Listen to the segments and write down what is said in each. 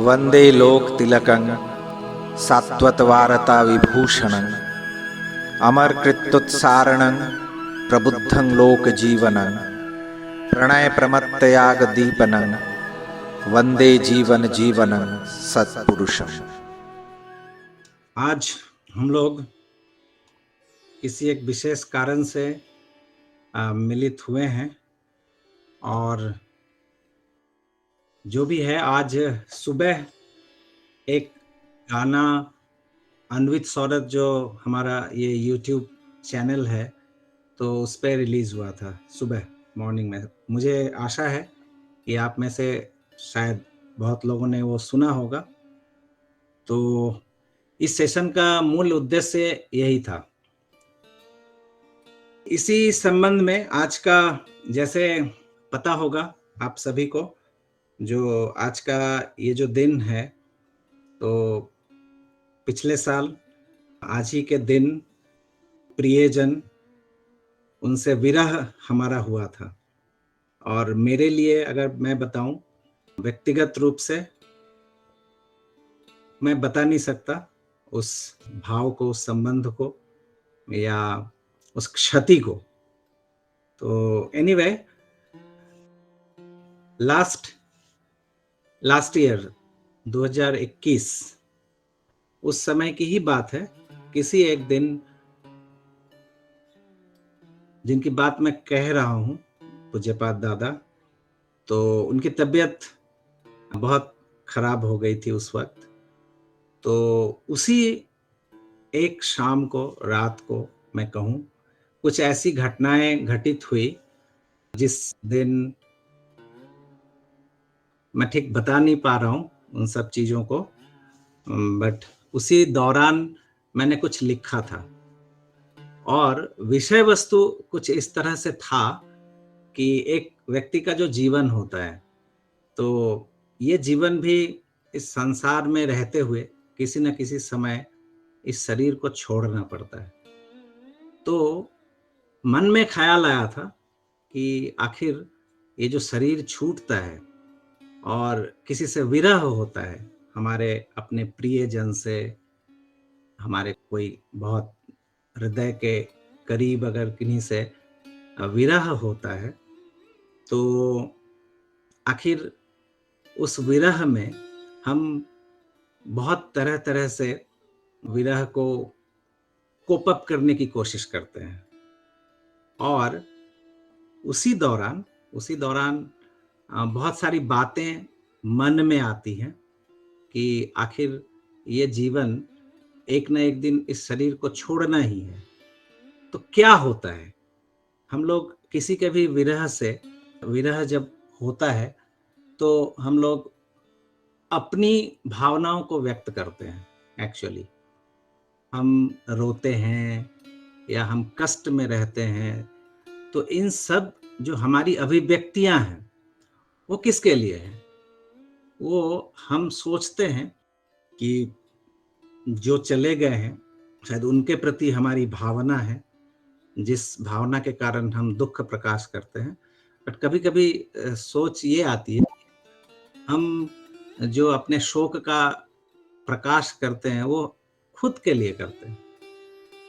वंदे लोक तिलकं सात्वतवारता विभूषणं अमर कृत्युत्सारणं प्रबुद्धं लोक जीवनं प्रणय प्रमत्तयाग दीपनं वंदे जीवन जीवनं सत्पुरुषम। आज हम लोग किसी एक विशेष कारण से मिलित हुए हैं और जो भी है, आज सुबह एक गाना अन्वित सौरभ जो हमारा ये YouTube चैनल है तो उस पर रिलीज हुआ था सुबह मॉर्निंग में। मुझे आशा है कि आप में से शायद बहुत लोगों ने वो सुना होगा। तो इस सेशन का मूल उद्देश्य यही था। इसी संबंध में आज का, जैसे पता होगा आप सभी को, जो आज का ये जो दिन है, तो पिछले साल आज ही के दिन प्रियजन, उनसे विरह हमारा हुआ था। और मेरे लिए अगर मैं बताऊं, व्यक्तिगत रूप से मैं बता नहीं सकता उस भाव को, उस संबंध को या उस क्षति को। तो एनीवे, लास्ट ईयर 2021 उस समय की ही बात है। किसी एक दिन, जिनकी बात मैं कह रहा हूं, पूज्यपाद दादा, तो उनकी तबीयत बहुत खराब हो गई थी उस वक्त। तो उसी एक शाम को, रात को मैं कहूं, कुछ ऐसी घटनाएं घटित हुई जिस दिन मैं ठीक बता नहीं पा रहा हूं उन सब चीजों को, बट उसी दौरान मैंने कुछ लिखा था और विषय वस्तु कुछ इस तरह से था कि एक व्यक्ति का जो जीवन होता है, तो ये जीवन भी इस संसार में रहते हुए किसी न किसी समय इस शरीर को छोड़ना पड़ता है। तो मन में ख्याल आया था कि आखिर ये जो शरीर छूटता है और किसी से विरह होता है, हमारे अपने प्रियजन से, हमारे कोई बहुत हृदय के करीब अगर किन्हीं से विरह होता है, तो आखिर उस विरह में हम बहुत तरह तरह से विरह को कोप अप करने की कोशिश करते हैं। और उसी दौरान बहुत सारी बातें मन में आती हैं कि आखिर ये जीवन एक न एक दिन इस शरीर को छोड़ना ही है। तो क्या होता है, हम लोग किसी के भी विरह जब होता है तो हम लोग अपनी भावनाओं को व्यक्त करते हैं। एक्चुअली हम रोते हैं या हम कष्ट में रहते हैं, तो इन सब जो हमारी अभिव्यक्तियां हैं वो किसके लिए है? वो हम सोचते हैं कि जो चले गए हैं शायद उनके प्रति हमारी भावना है, जिस भावना के कारण हम दुख प्रकाश करते हैं। बट कभी कभी सोच ये आती है, हम जो अपने शोक का प्रकाश करते हैं वो खुद के लिए करते हैं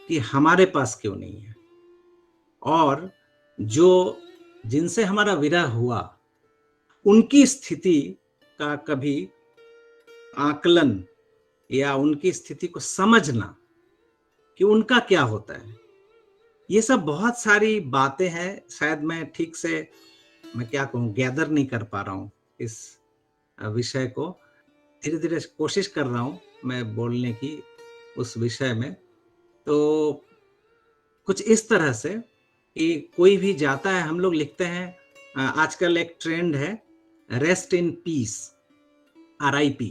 कि हमारे पास क्यों नहीं है। और जो जिनसे हमारा विरह हुआ, उनकी स्थिति का कभी आकलन या उनकी स्थिति को समझना कि उनका क्या होता है, ये सब बहुत सारी बातें हैं। शायद मैं ठीक से, मैं क्या कहूँ, गैदर नहीं कर पा रहा हूँ इस विषय को। धीरे धीरे कोशिश कर रहा हूँ मैं बोलने की उस विषय में। तो कुछ इस तरह से कि कोई भी जाता है, हम लोग लिखते हैं, आजकल एक ट्रेंड है rest in peace, RIP,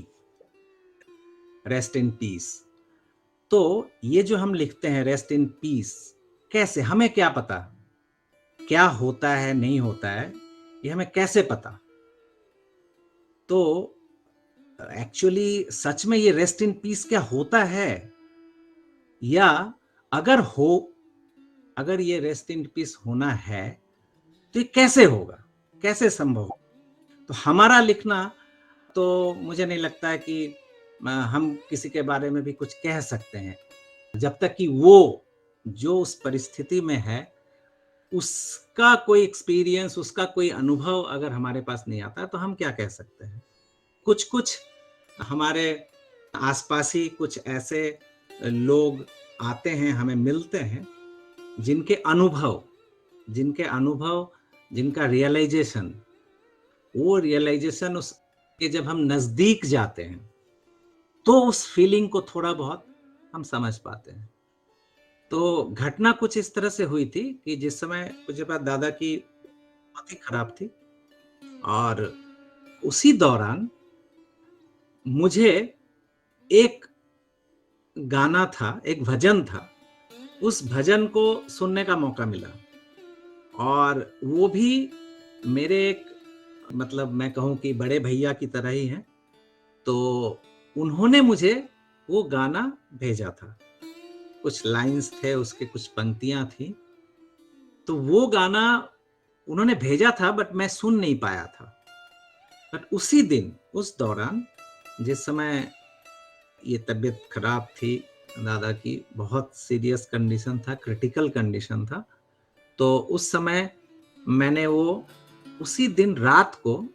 rest in peace. तो ये जो हम लिखते हैं रेस्ट इन पीस, कैसे, हमें क्या पता क्या होता है नहीं होता है, ये हमें कैसे पता? तो एक्चुअली सच में ये रेस्ट इन पीस क्या होता है, या अगर ये रेस्ट इन पीस होना है तो ये कैसे होगा, कैसे संभव? तो हमारा लिखना तो मुझे नहीं लगता है कि हम किसी के बारे में भी कुछ कह सकते हैं। जब तक कि वो जो उस परिस्थिति में है, उसका कोई एक्सपीरियंस, उसका कोई अनुभव अगर हमारे पास नहीं आता, तो हम क्या कह सकते हैं? कुछ-कुछ हमारे आस-पास ही कुछ ऐसे लोग आते हैं, हमें मिलते हैं, जिनके अनुभव जिनका रियलाइज़ेशन, वो रियलाइज़ेशन उसके जब हम नज़दीक जाते हैं, तो उस फीलिंग को थोड़ा बहुत हम समझ पाते हैं। तो घटना कुछ इस तरह से हुई थी कि जिस समय मुझे पता दादा की बहुत ही खराब थी, और उसी दौरान मुझे एक गाना था, एक भजन था, उस भजन को सुनने का मौका मिला, और वो भी मेरे एक, मतलब मैं कहूँ कि बड़े भैया की तरह ही हैं, तो उन्होंने मुझे वो गाना भेजा था। कुछ लाइन्स थे, उसके कुछ पंक्तियाँ थी, तो वो गाना उन्होंने भेजा था बट मैं सुन नहीं पाया था। बट उसी दिन, उस दौरान, जिस समय ये तबीयत खराब थी दादा की, बहुत सीरियस कंडीशन था, क्रिटिकल कंडीशन था, तो उस समय मैंने वो, उसी दिन रात को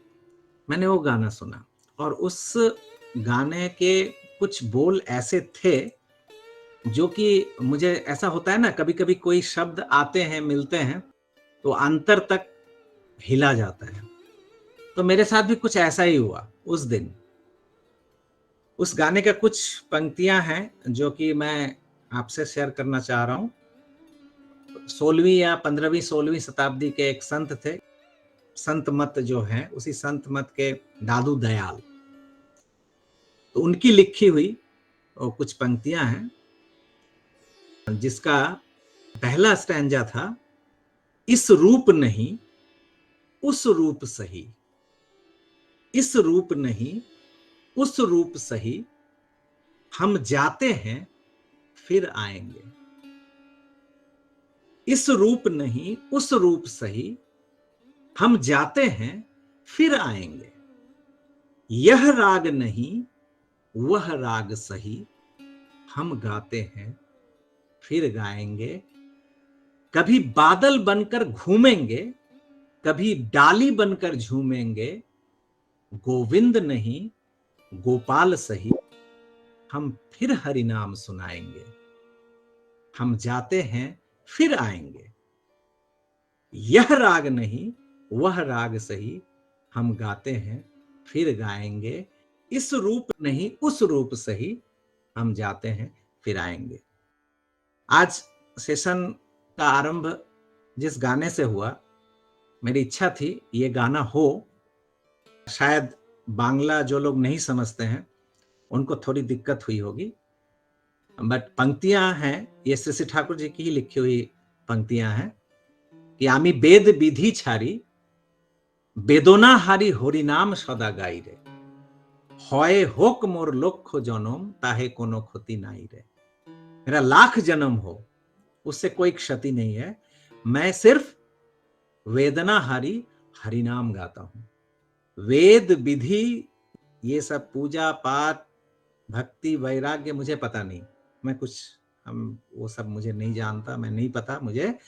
मैंने वो गाना सुना, और उस गाने के कुछ बोल ऐसे थे जो कि मुझे, ऐसा होता है ना कभी-कभी कोई शब्द आते हैं, मिलते हैं, तो अंतर तक हिला जाता है। तो मेरे साथ भी कुछ ऐसा ही हुआ उस दिन। उस गाने का कुछ पंक्तियाँ हैं जो कि मैं आपसे शेयर करना चाह रहा हूँ। 16वीं या 15वीं 16वीं शताब्दी के एक संत थे, संत मत जो हैं, उसी संत मत के दादू दयाल। तो उनकी लिखी हुई कुछ पंक्तियाँ हैं, जिसका पहला स्टैन्ज़ा था, इस रूप नहीं, उस रूप सही, इस रूप नहीं, उस रूप सही, हम जाते हैं फिर आएंगे। इस रूप नहीं, उस रूप सही, हम जाते हैं फिर आएंगे। यह राग नहीं, वह राग सही, हम गाते हैं फिर गाएंगे। कभी बादल बनकर घूमेंगे, कभी डाली बनकर झूमेंगे, गोविंद नहीं, गोपाल सही, हम फिर हरि नाम सुनाएंगे। हम जाते हैं फिर आएंगे। यह राग नहीं, वह राग सही, हम गाते हैं फिर गाएंगे। इस रूप नहीं, उस रूप सही, हम जाते हैं फिर आएंगे। आज सेशन का आरंभ जिस गाने से हुआ, मेरी इच्छा थी ये गाना हो। शायद बांग्ला जो लोग नहीं समझते हैं उनको थोड़ी दिक्कत हुई होगी, बट पंक्तियां हैं, ये श्री ठाकुर जी की ही लिखी हुई पंक्तियां हैं कि आमी वेद विधि छाड़ी, বেদনা হারি হরিনাম সদা গাইরে, হয় হোক মোর লক্ষ জনম, ताहे कोनो क्षति नाई रे। मेरा लाख जन्म हो, उससे कोई क्षति नहीं है, मैं सिर्फ वेदना हारी हरिनाम गाता हूं। वेद विधि, ये सब पूजा पाठ, भक्ति, वैराग्य मुझे पता नहीं, मैं कुछ, हम वो सब मुझे नहीं जानता, मैं नहीं पता मुझे,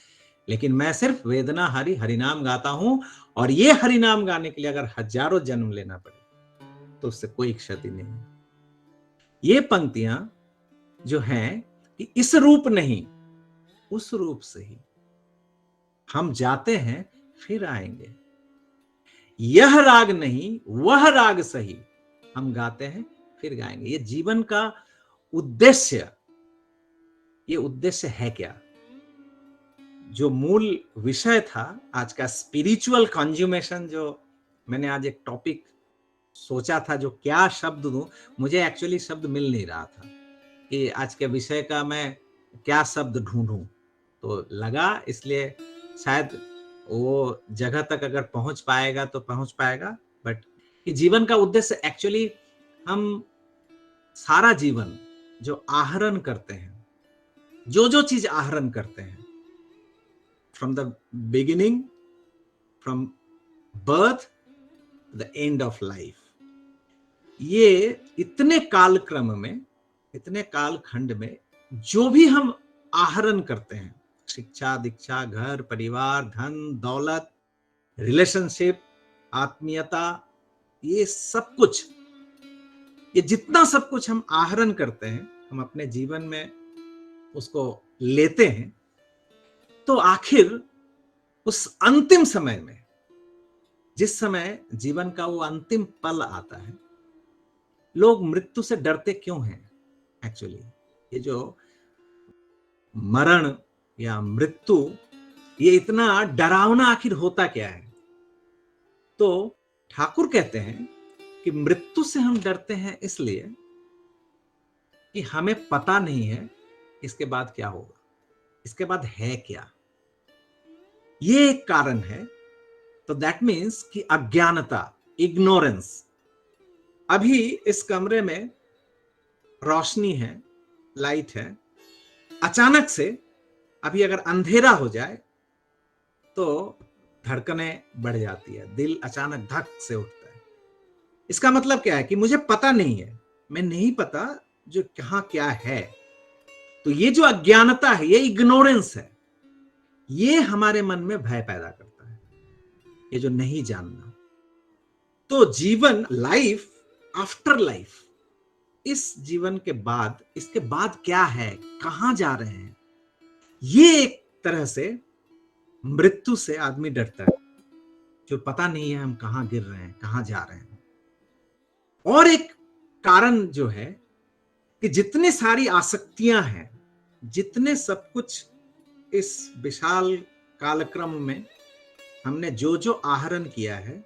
लेकिन मैं सिर्फ वेदना हरि हरिनाम गाता हूं, और ये हरिनाम गाने के लिए अगर हजारों जन्म लेना पड़े तो उससे कोई क्षति नहीं है। ये पंक्तियां जो हैं कि इस रूप नहीं, उस रूप से ही हम जाते हैं फिर आएंगे। यह राग नहीं, वह राग सही, हम गाते हैं फिर गाएंगे। ये जीवन का उद्देश्य, ये उद्देश्य है क्या? जो मूल विषय था आज का, स्पिरिचुअल कंज्यूमेशन, जो मैंने आज एक टॉपिक सोचा था, जो क्या शब्द दूं, मुझे एक्चुअली शब्द मिल नहीं रहा था कि आज के विषय का मैं क्या शब्द ढूंढूं, तो लगा, इसलिए शायद वो जगह तक अगर पहुंच पाएगा तो पहुंच पाएगा। बट कि जीवन का उद्देश्य एक्चुअली, हम सारा जीवन जो आहरण करते हैं, जो चीज आहरण करते हैं, from the beginning, from birth to the end of life, ये इतने कालक्रम में, इतने कालखंड में जो भी हम आहरण करते हैं, शिक्षा, दीक्षा, घर, परिवार, धन, दौलत, रिलेशनशिप, आत्मीयता, ये सब कुछ, ये जितना सब कुछ हम आहरण करते हैं, हम अपने जीवन में उसको लेते हैं, तो आखिर उस अंतिम समय में, जिस समय जीवन का वो अंतिम पल आता है, लोग मृत्यु से डरते क्यों हैं? एक्चुअली ये जो मरण या मृत्यु, ये इतना डरावना आखिर होता क्या है? तो ठाकुर कहते हैं कि मृत्यु से हम डरते हैं इसलिए कि हमें पता नहीं है इसके बाद क्या होगा, इसके बाद है क्या, ये एक कारण है। तो दैट मीन्स कि अज्ञानता, इग्नोरेंस। अभी इस कमरे में रोशनी है, लाइट है, अचानक से अभी अगर अंधेरा हो जाए तो धड़कनें बढ़ जाती है, दिल अचानक धक से उठता है। इसका मतलब क्या है कि मुझे पता नहीं है, मैं नहीं पता जो कहां क्या है। तो ये जो अज्ञानता है, ये इग्नोरेंस है, ये हमारे मन में भय पैदा करता है, ये जो नहीं जानना। तो जीवन, लाइफ आफ्टर लाइफ, इस जीवन के बाद, इसके बाद क्या है, कहां जा रहे हैं, ये एक तरह से मृत्यु से आदमी डरता है, जो पता नहीं है हम कहां गिर रहे हैं, कहां जा रहे हैं। और एक कारण जो है कि जितने सारी आसक्तियां हैं, जितने सब कुछ इस विशाल कालक्रम में हमने जो जो आहरण किया है,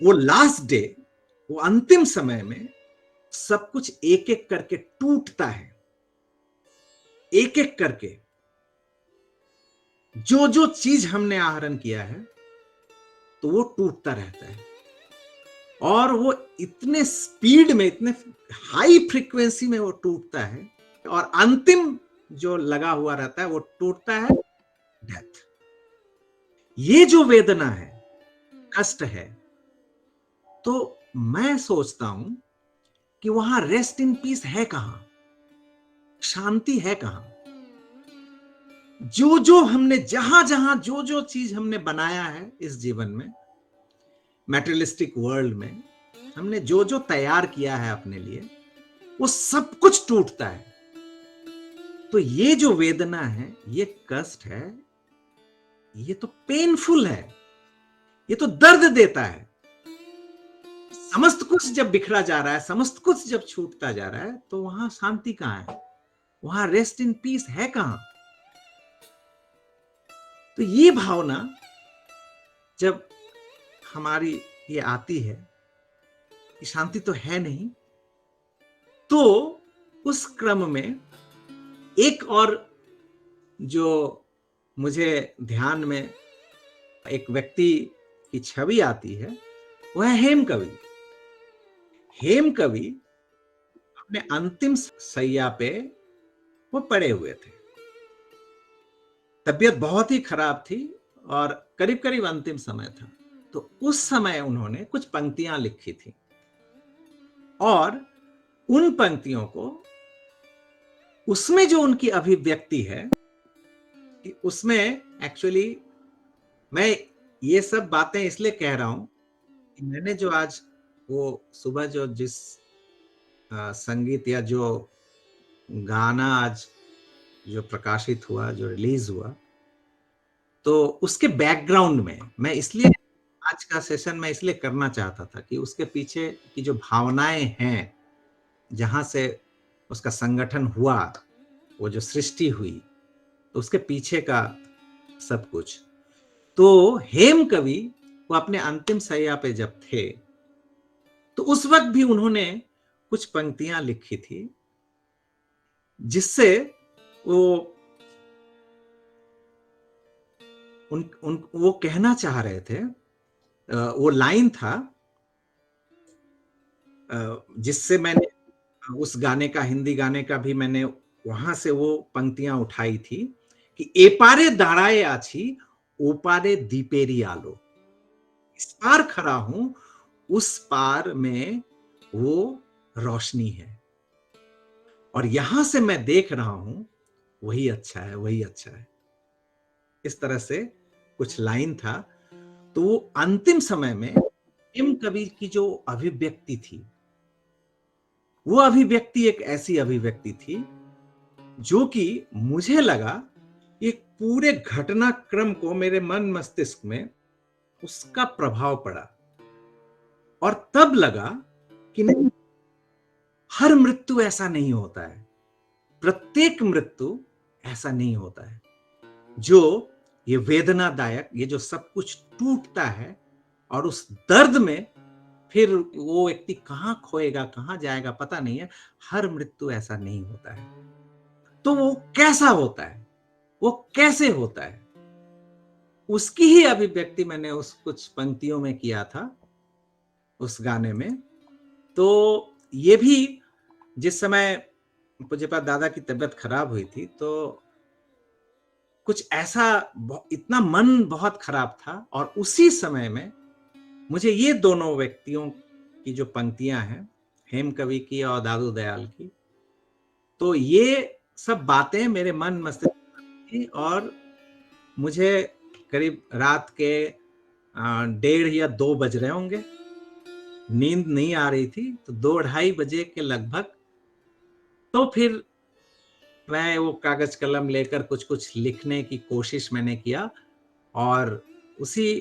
वो लास्ट डे, वो अंतिम समय में सब कुछ एक एक करके टूटता है, एक एक करके जो जो चीज हमने आहरण किया है, तो वो टूटता रहता है। और वो इतने स्पीड में, इतने हाई फ्रीक्वेंसी में वो टूटता है, और अंतिम जो लगा हुआ रहता है वो टूटता है डेथ। ये जो वेदना है, कष्ट है, तो मैं सोचता हूं कि वहां रेस्ट इन पीस है कहां, शांति है कहां? जो जो हमने, जहां जहां जो जो चीज हमने बनाया है इस जीवन में, मैटेरियलिस्टिक वर्ल्ड में, हमने जो जो तैयार किया है अपने लिए, वो सब कुछ टूटता है। तो ये जो वेदना है, ये कष्ट है, ये तो पेनफुल है, ये तो दर्द देता है। समस्त कुछ जब बिखरा जा रहा है, समस्त कुछ जब छूटता जा रहा है, तो वहां शांति कहां है, वहां रेस्ट इन पीस है कहां? तो ये भावना जब हमारी ये आती है कि शांति तो है नहीं, तो उस क्रम में एक और जो मुझे ध्यान में एक व्यक्ति की छवि आती है, वह है हेम कवि। हेम कवि अपने अंतिम सैया पे वो पड़े हुए थे, तबीयत बहुत ही खराब थी और करीब करीब अंतिम समय था। तो उस समय उन्होंने कुछ पंक्तियां लिखी थी, और उन पंक्तियों को, उसमें जो उनकी अभिव्यक्ति है, कि उसमें एक्चुअली मैं ये सब बातें इसलिए कह रहा हूं कि मैंने जो आज वो सुबह जो जिस संगीत या जो गाना आज जो प्रकाशित हुआ, जो रिलीज हुआ, तो उसके बैकग्राउंड में मैं इसलिए आज का सेशन मैं इसलिए करना चाहता था कि उसके पीछे की जो भावनाएं हैं, जहां से उसका संगठन हुआ, वो जो सृष्टि हुई, तो उसके पीछे का सब कुछ। तो हेम कवि वो अपने अंतिम सैया पे जब थे, तो उस वक्त भी उन्होंने कुछ पंक्तियां लिखी थी, जिससे वो वो कहना चाह रहे थे, वो लाइन था जिससे मैंने उस गाने का, हिंदी गाने का भी मैंने वहां से वो पंक्तियां उठाई थी कि एपारे दाड़ाए आछी ओपारे दीपेरी आलो, इस पार खड़ा हूं उस पार में वो रोशनी है, और यहां से मैं देख रहा हूं वही अच्छा है, वही अच्छा है। इस तरह से कुछ लाइन था। तो वो अंतिम समय में हिम कवि की जो अभिव्यक्ति थी, वो अभिव्यक्ति एक ऐसी अभिव्यक्ति थी जो कि मुझे लगा कि पूरे घटनाक्रम को मेरे मन मस्तिष्क में उसका प्रभाव पड़ा, और तब लगा कि नहीं, हर मृत्यु ऐसा नहीं होता है, प्रत्येक मृत्यु ऐसा नहीं होता है। जो ये वेदनादायक, ये जो सब कुछ टूटता है और उस दर्द में फिर वो व्यक्ति कहां खोएगा, कहां जाएगा पता नहीं है, हर मृत्यु ऐसा नहीं होता है। तो वो कैसा होता है, वो कैसे होता है, उसकी ही अभिव्यक्ति मैंने उस कुछ पंक्तियों में किया था उस गाने में। तो ये भी जिस समय पूज्यपाद दादा की तबीयत खराब हुई थी, तो कुछ ऐसा इतना मन बहुत खराब था, और उसी समय में मुझे ये दोनों व्यक्तियों की जो पंक्तियां हैं, हेम कवि की और दादू दयाल की, तो ये सब बातें मेरे मन मस्तिष्क में थी। और मुझे करीब रात के 1:30 या 2 बज रहे होंगे, नींद नहीं आ रही थी, तो 2-2:30 बजे के लगभग तो फिर मैं वो कागज कलम लेकर कुछ कुछ लिखने की कोशिश मैंने किया, और उसी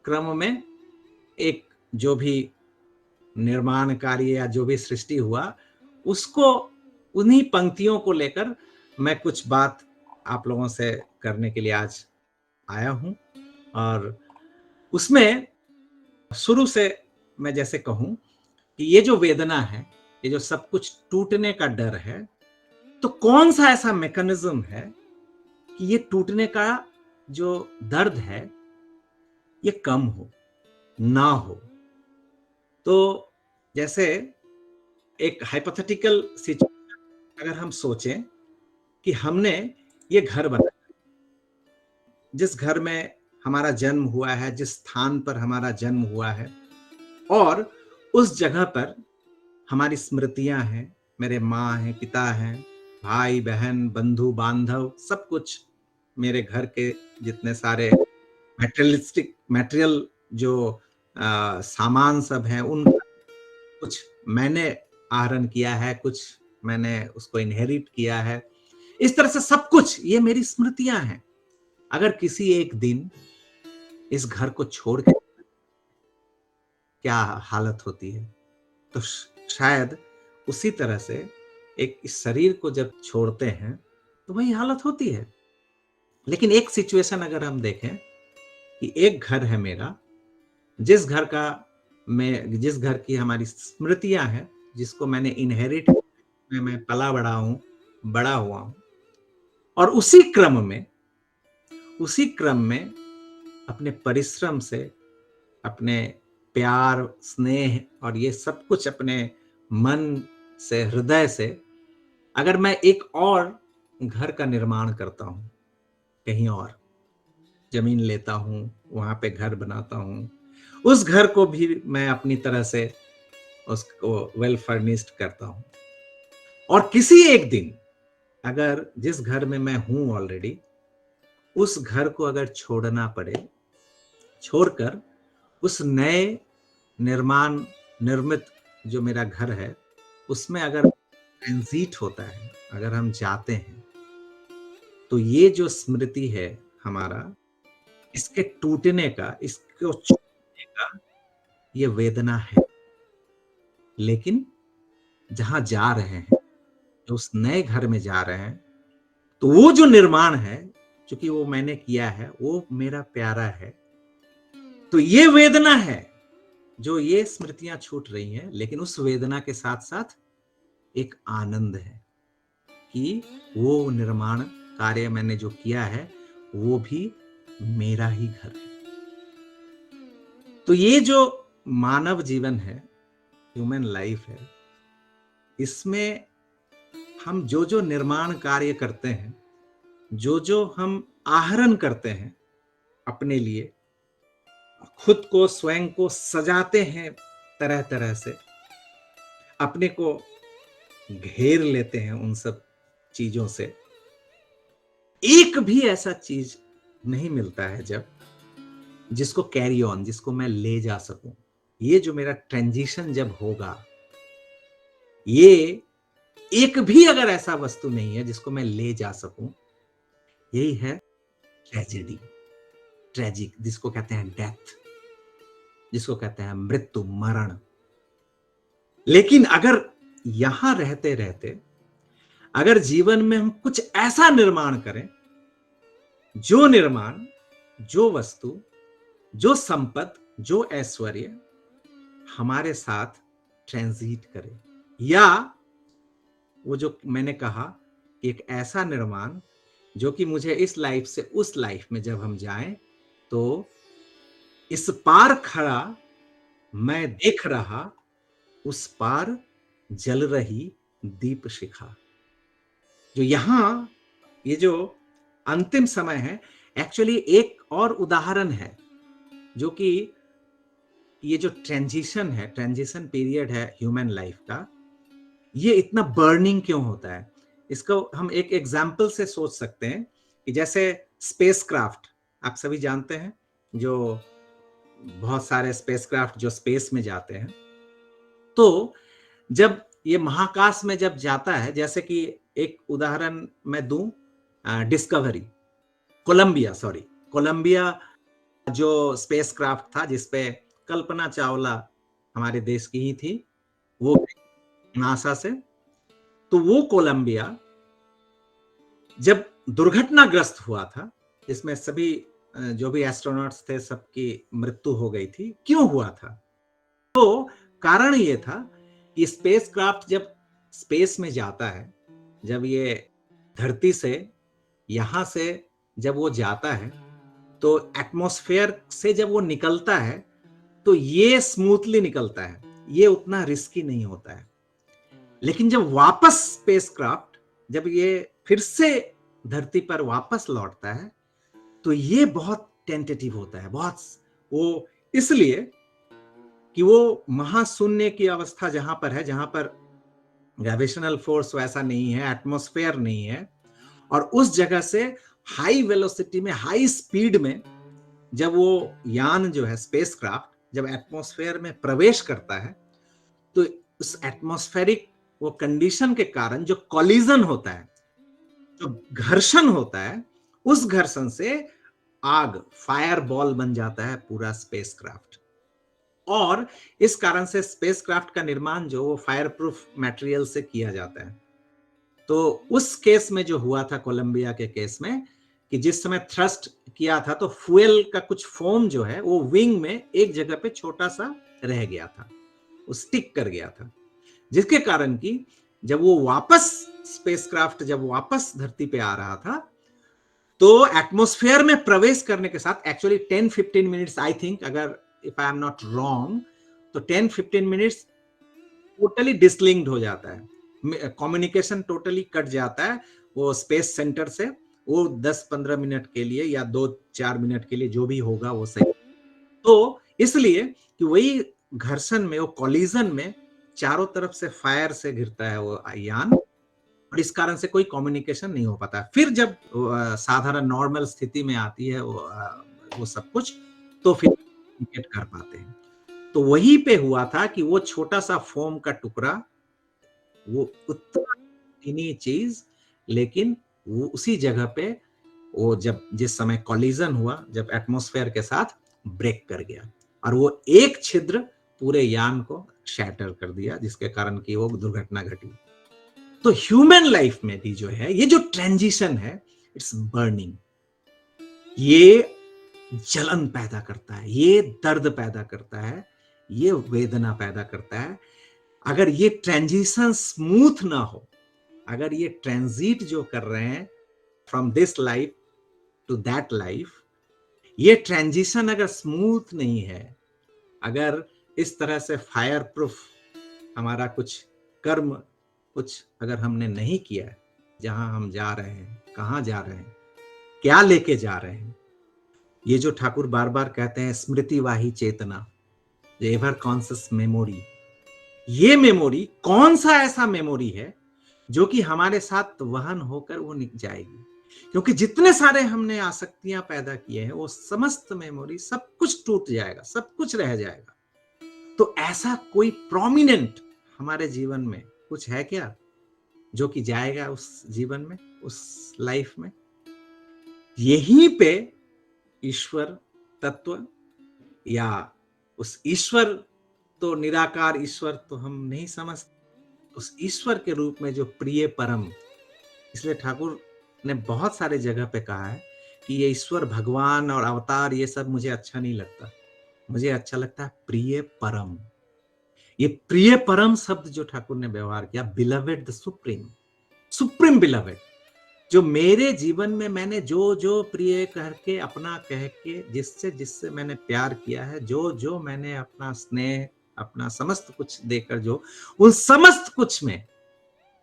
क्रम में एक जो भी निर्माण कार्य या जो भी सृष्टि हुआ, उसको उन्हीं पंक्तियों को लेकर मैं कुछ बात आप लोगों से करने के लिए आज आया हूं। और उसमें शुरू से मैं जैसे कहूं कि ये जो वेदना है, ये जो सब कुछ टूटने का डर है, तो कौन सा ऐसा मैकेनिज्म है कि ये टूटने का जो दर्द है ये कम हो, ना हो। तो जैसे एक हाइपोथेटिकल सिचुएशन अगर हम सोचें कि हमने ये घर बनाया, जिस घर में हमारा जन्म हुआ है, जिस स्थान पर हमारा जन्म हुआ है, और उस जगह पर हमारी स्मृतियां हैं, मेरे माँ हैं, पिता हैं, भाई बहन, बंधु बांधव, सब कुछ मेरे घर के जितने सारे मटेरियल जो सामान सब हैं, उन कुछ मैंने आहरण किया है, कुछ मैंने उसको इनहेरिट किया है। इस तरह से सब कुछ ये मेरी स्मृतियां हैं। अगर किसी एक दिन इस घर को छोड़ के क्या हालत होती है, तो शायद उसी तरह से एक इस शरीर को जब छोड़ते हैं तो वही हालत होती है। लेकिन एक सिचुएशन अगर हम देखें कि एक घर है मेरा, जिस घर का जिस घर की हमारी स्मृतियां हैं, जिसको मैंने इनहेरिट में मैं पला बड़ा हूं, बड़ा हुआ हूं, और उसी क्रम में अपने परिश्रम से, अपने प्यार, स्नेह और ये सब कुछ अपने मन से, हृदय से, अगर मैं एक और घर का निर्माण करता हूं, कहीं और जमीन लेता हूं, वहां पे घर बनाता हूं, उस घर को भी मैं अपनी तरह से उसको वेल फर्निश्ड करता हूं, और किसी एक दिन अगर जिस घर में मैं हूं ऑलरेडी, उस घर को अगर छोड़ना पड़े, छोड़कर उस नए निर्मित जो मेरा घर है उसमें अगर ट्रांजिट होता है, अगर हम जाते हैं, तो ये जो स्मृति है हमारा, इसके टूटने का, इसको छोड़ने का ये वेदना है। लेकिन जहां जा रहे हैं, जो उस नए घर में जा रहे हैं, तो वो जो निर्माण है, क्योंकि वो मैंने किया है, वो मेरा प्यारा है, तो ये वेदना है जो ये स्मृतियां छूट रही हैं। लेकिन उस वेदना के साथ साथ एक आनंद है कि वो निर्माण कार्य मैंने जो किया है वो भी मेरा ही घर है। तो ये जो मानव जीवन है, ह्यूमन लाइफ है, इसमें हम जो जो निर्माण कार्य करते हैं, जो जो हम आहरण करते हैं अपने लिए, खुद को, स्वयं को सजाते हैं तरह तरह से अपने को घेर लेते हैं उन सब चीजों से। एक भी ऐसा चीज नहीं मिलता है जब जिसको कैरी ऑन, जिसको मैं ले जा सकूं। ये जो मेरा ट्रांजिशन जब होगा, ये एक भी अगर ऐसा वस्तु नहीं है जिसको मैं ले जा सकूं, यही है ट्रेजेडी, ट्रेजिक, जिसको कहते हैं डेथ, जिसको कहते हैं मृत्यु, मरण। लेकिन अगर यहां रहते रहते अगर जीवन में हम कुछ ऐसा निर्माण करें, जो निर्माण, जो वस्तु, जो संपत्ति, जो ऐश्वर्य हमारे साथ ट्रांजिट करे, या वो जो मैंने कहा, एक ऐसा निर्माण जो कि मुझे इस लाइफ से उस लाइफ में जब हम जाएं तो इस पार खड़ा मैं देख रहा उस पार जल रही दीप शिखा। जो यहां ये जो अंतिम समय है, एक्चुअली एक और उदाहरण है जो कि ये जो ट्रांजिशन है, ट्रांजिशन पीरियड है ह्यूमन लाइफ का, ये इतना बर्निंग क्यों होता है। इसको हम एक एग्जाम्पल से सोच सकते हैं कि जैसे स्पेसक्राफ्ट, आप सभी जानते हैं, जो बहुत सारे स्पेसक्राफ्ट जो स्पेस में जाते हैं, तो जब ये महाकाश में जब जाता है, जैसे कि एक उदाहरण मैं दूं, डिस्कवरी, कोलंबिया जो स्पेसक्राफ्ट था जिसपे कल्पना चावला हमारे देश की ही थी, वो नासा से, तो वो कोलंबिया जब दुर्घटनाग्रस्त हुआ था, जिसमें सभी जो भी एस्ट्रोनॉट्स थे सबकी मृत्यु हो गई थी। क्यों हुआ था? तो कारण ये था कि स्पेसक्राफ्ट जब स्पेस में जाता है, जब ये धरती से यहां से जब वो जाता है, तो एटमॉस्फेयर से जब वो निकलता है तो ये स्मूथली निकलता है, ये उतना रिस्की नहीं होता है। लेकिन जब वापस स्पेसक्राफ्ट जब ये फिर से धरती पर वापस लौटता है तो ये बहुत टेंटेटिव होता है, बहुत, वो इसलिए कि वो महाशून्य की अवस्था जहां पर है, जहां पर ग्रेविटेशनल फोर्स वैसा नहीं है, एटमॉस्फेयर नहीं है, और उस जगह से हाई वेलोसिटी में, हाई स्पीड में जब वो यान जो है स्पेसक्राफ्ट जब एटमॉस्फेयर में प्रवेश करता है, तो उस एटमॉस्फेरिक वो कंडीशन के कारण जो कॉलिजन होता है, जो घर्षण होता है, उस घर्षण से आग, फायर बॉल बन जाता है पूरा स्पेसक्राफ्ट। और इस कारण से स्पेसक्राफ्ट का निर्माण जो वो फायर प्रूफ मटेरियल से किया जाता है। तो उस केस में जो हुआ था, कोलंबिया के केस में, कि जिस समय थ्रस्ट किया था तो फ्यूल का कुछ फोम जो है वो विंग में एक जगह पे छोटा सा रह गया था, वो स्टिक कर गया था, जिसके कारण कि जब वो वापस स्पेसक्राफ्ट जब वापस धरती पे आ रहा था, तो एटमॉस्फेयर में प्रवेश करने के साथ एक्चुअली 10-15 मिनट्स, आई थिंक, अगर if I am not wrong, तो 10-15 मिनट्स टोटली डिसलिंक्ड हो जाता है, कम्युनिकेशन टोटली कट जाता है वो स्पेस सेंटर से। वो 10-15 मिनट के लिए या 2-4 मिनट के लिए जो भी होगा वो सही। तो इसलिए कि वही घर्षण में, वो कॉलिजन में चारों तरफ से फायर से घिरता है वो यान, और इस कारण से कोई कम्युनिकेशन नहीं हो पाता। फिर जब साधारण नॉर्मल स्थिति में आती है वो सब कुछ, तो फिर कम्युनिकेट कर पाते हैं। तो वहीं पे हुआ था कि वो छोटा सा फोम का टुकड़ा, वो उतना टीनी चीज, लेकिन वो उसी जगह पे वो जब जिस समय कॉलिजन हुआ, जब एटमॉस्फेयर के साथ ब्रेक कर गया, और वो एक छिद्र पूरे यान को शैटर कर दिया, जिसके कारण कि वो दुर्घटना घटी। तो ह्यूमन लाइफ में भी जो है ये जो ट्रांजिशन है, इट्स बर्निंग, ये जलन पैदा करता है, ये दर्द पैदा करता है, ये वेदना पैदा करता है। अगर ये ट्रांजिशन स्मूथ ना हो, अगर ये ट्रांजिट जो कर रहे हैं from this life to that life, ये ट्रांजिशन अगर स्मूथ नहीं है, अगर इस तरह से फायर प्रूफ हमारा कुछ कर्म, कुछ अगर हमने नहीं किया है, जहां हम जा रहे हैं, कहां जा रहे हैं, क्या लेके जा रहे हैं, ये जो ठाकुर बार बार कहते हैं स्मृतिवाही चेतना, जो एवर कॉन्शियस मेमोरी, ये मेमोरी कौन सा ऐसा मेमोरी है जो कि हमारे साथ वहन होकर वो निक जाएगी? क्योंकि जितने सारे हमने आसक्तियां पैदा किए हैं, वो समस्त मेमोरी सब कुछ टूट जाएगा, सब कुछ रह जाएगा। तो ऐसा कोई प्रोमिनेंट हमारे जीवन में कुछ है क्या जो कि जाएगा उस जीवन में, उस लाइफ में? यहीं पे ईश्वर तत्व, या उस ईश्वर, तो निराकार ईश्वर तो हम नहीं समझते, उस ईश्वर के रूप में जो प्रिय परम, इसलिए ठाकुर ने बहुत सारे जगह पे कहा है कि ये ईश्वर, भगवान और अवतार ये सब मुझे अच्छा नहीं लगता, मुझे अच्छा लगता है प्रिय परम। ये प्रिय परम शब्द जो ठाकुर ने व्यवहार किया, beloved the supreme, supreme beloved, जो मेरे जीवन में मैंने जो जो प्रिय करके, अपना कह के, जिससे जिससे मैंने प्यार किया है, जो जो मैंने अपना स्नेह, अपना समस्त कुछ देकर, जो उन समस्त कुछ में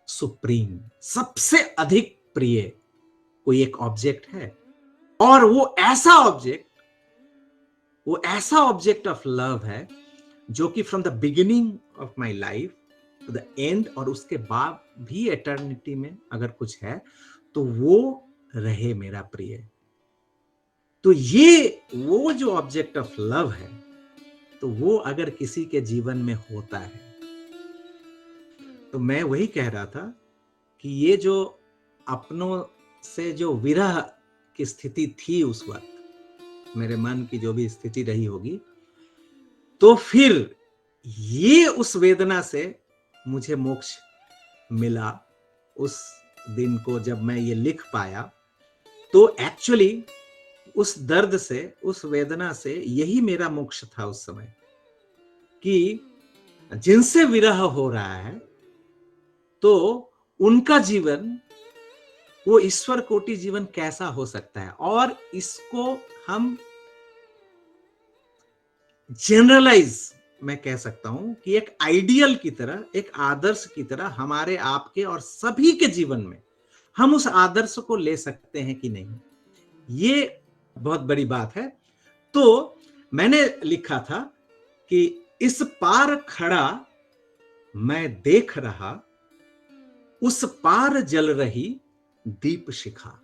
सुप्रीम, सबसे अधिक प्रिय कोई एक ऑब्जेक्ट है। और वो ऐसा ऑब्जेक्ट ऑफ लव है जो कि from the beginning of my life to the end, और उसके बाद भी एटर्निटी में अगर कुछ है तो वो रहे मेरा प्रिय। तो ये वो जो ऑब्जेक्ट ऑफ लव है, तो वो अगर किसी के जीवन में होता है, तो मैं वही कह रहा था कि ये जो अपनों से जो विरह की स्थिति थी उस वक्त, मेरे मन की जो भी स्थिति रही होगी, तो फिर ये उस वेदना से मुझे मोक्ष मिला उस दिन को जब मैं ये लिख पाया। तो एक्चुअली उस दर्द से, उस वेदना से यही मेरा मोक्ष था उस समय, कि जिनसे विरह हो रहा है तो उनका जीवन, वो ईश्वर कोटि जीवन कैसा हो सकता है, और इसको हम जनरलाइज मैं कह सकता हूं कि एक आइडियल की तरह, एक आदर्श की तरह हमारे, आपके और सभी के जीवन में हम उस आदर्श को ले सकते हैं कि नहीं, ये बहुत बड़ी बात है। तो मैंने लिखा था कि इस पार खड़ा मैं देख रहा, उस पार जल रही दीप शिखा।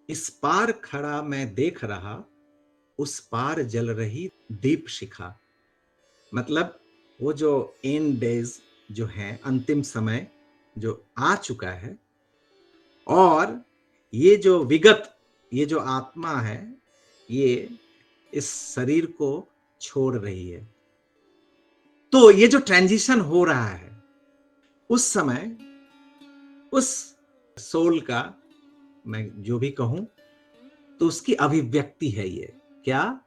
इस पार खड़ा मैं देख रहा, उस पार जल रही दीप शिखा। मतलब वो जो एंड डेज जो है, अंतिम समय जो आ चुका है, और ये जो विगत, ये जो आत्मा है, ये इस शरीर को छोड़ रही है। तो ये जो ट्रांजिशन हो रहा है, उस समय उस सोल का, मैं जो भी कहूं, तो उसकी अभिव्यक्ति है ये। क्या?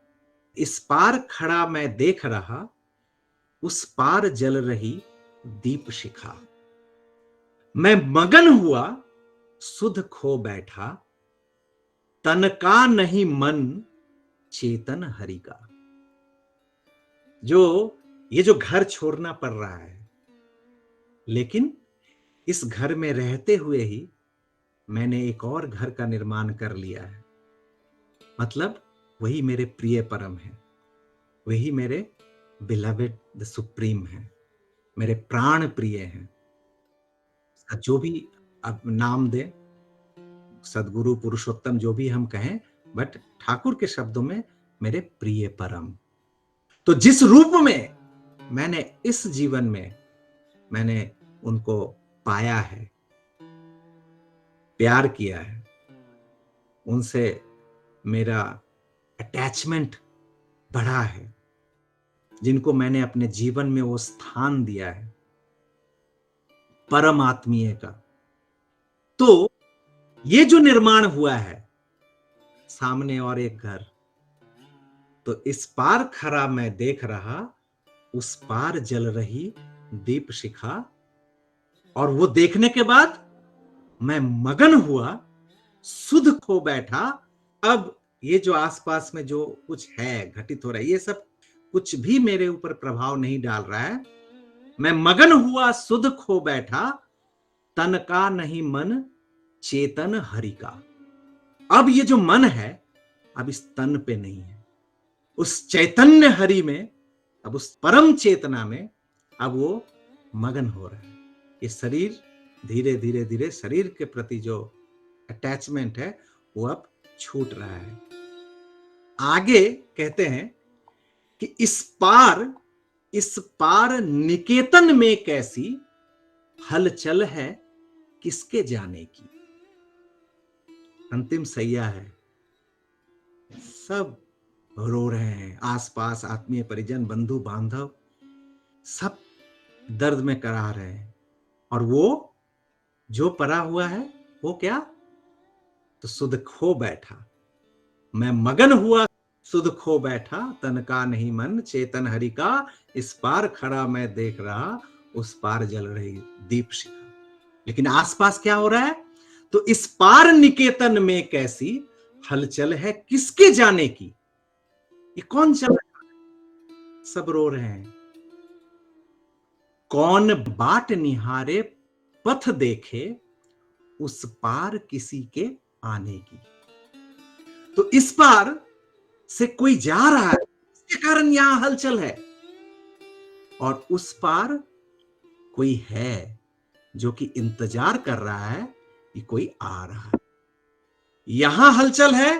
इस पार खड़ा मैं देख रहा, उस पार जल रही दीप शिखा। मैं मगन हुआ, सुध खो बैठा, तन का नहीं मन, चेतन हरि का। जो ये जो घर छोड़ना पड़ रहा है, लेकिन इस घर में रहते हुए ही मैंने एक और घर का निर्माण कर लिया है। मतलब वही मेरे प्रिय परम है, वही मेरे बिलवेड द सुप्रीम है, मेरे प्राण प्रिय हैं। जो भी अब नाम दे, सदगुरु, पुरुषोत्तम, जो भी हम कहें, बट ठाकुर के शब्दों में मेरे प्रिय परम। तो जिस रूप में मैंने इस जीवन में मैंने उनको पाया है, प्यार किया है, उनसे मेरा अटैचमेंट बढ़ा है, जिनको मैंने अपने जीवन में वो स्थान दिया है परम आत्मीय का, तो ये जो निर्माण हुआ है सामने और एक घर, तो इस पार खड़ा मैं देख रहा, उस पार जल रही दीप शिखा। और वो देखने के बाद मैं मगन हुआ, सुध खो बैठा। अब ये जो आसपास में जो कुछ है घटित हो रहा है, ये सब कुछ भी मेरे ऊपर प्रभाव नहीं डाल रहा है। मैं मगन हुआ, सुध खो बैठा, तन का नहीं मन, चेतन हरि का। अब ये जो मन है, अब इस तन पे नहीं है, उस चैतन्य हरि में अब उस परम चेतना में अब वो मगन हो रहा है। ये शरीर धीरे धीरे धीरे शरीर के प्रति जो अटैचमेंट है वो अब छूट रहा है। आगे कहते हैं कि इस पार निकेतन में कैसी हलचल है किसके जाने की। अंतिम सैया है, सब रो रहे हैं, आसपास आत्मीय परिजन बंधु बांधव सब दर्द में करा रहे हैं, और वो जो परा हुआ है वो क्या, तो सुध खो बैठा। मैं मगन हुआ सुध खो बैठा, तन का नहीं मन चेतन हरि का, इस पार खड़ा मैं देख रहा उस पार जल रही दीप शिखा। लेकिन आसपास क्या हो रहा है, तो इस पार निकेतन में कैसी हलचल है किसके जाने की। ये कौन चल रहा है, सब रो रहे हैं। कौन बाट निहारे पथ देखे उस पार किसी के आने की। तो इस पार से कोई जा रहा है, इसके कारण यहां हलचल है, और उस पार कोई है जो कि इंतजार कर रहा है कि कोई आ रहा है। यहां हलचल है,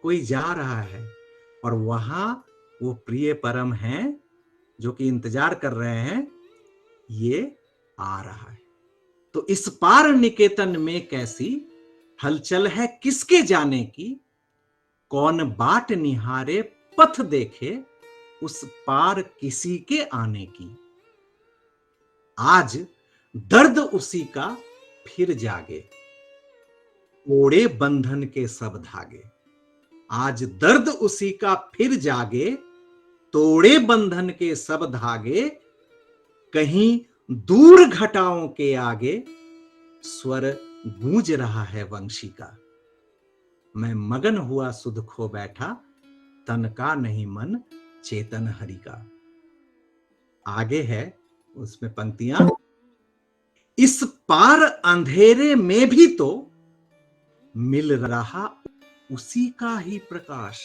कोई जा रहा है, और वहां वो प्रिय परम है जो कि इंतजार कर रहे हैं, ये आ रहा है। तो इस पार निकेतन में कैसी हलचल है किसके जाने की, कौन बाट निहारे पथ देखे उस पार किसी के आने की। आज दर्द उसी का फिर जागे, तोड़े बंधन के सब धागे। आज दर्द उसी का फिर जागे, तोड़े बंधन के सब धागे। कहीं दूर घटाओं के आगे स्वर गूंज रहा है वंशी का। मैं मगन हुआ सुध खो बैठा, तन का नहीं मन चेतन हरि का। आगे है उसमें पंक्तियां, इस पार अंधेरे में भी तो मिल रहा उसी का ही प्रकाश।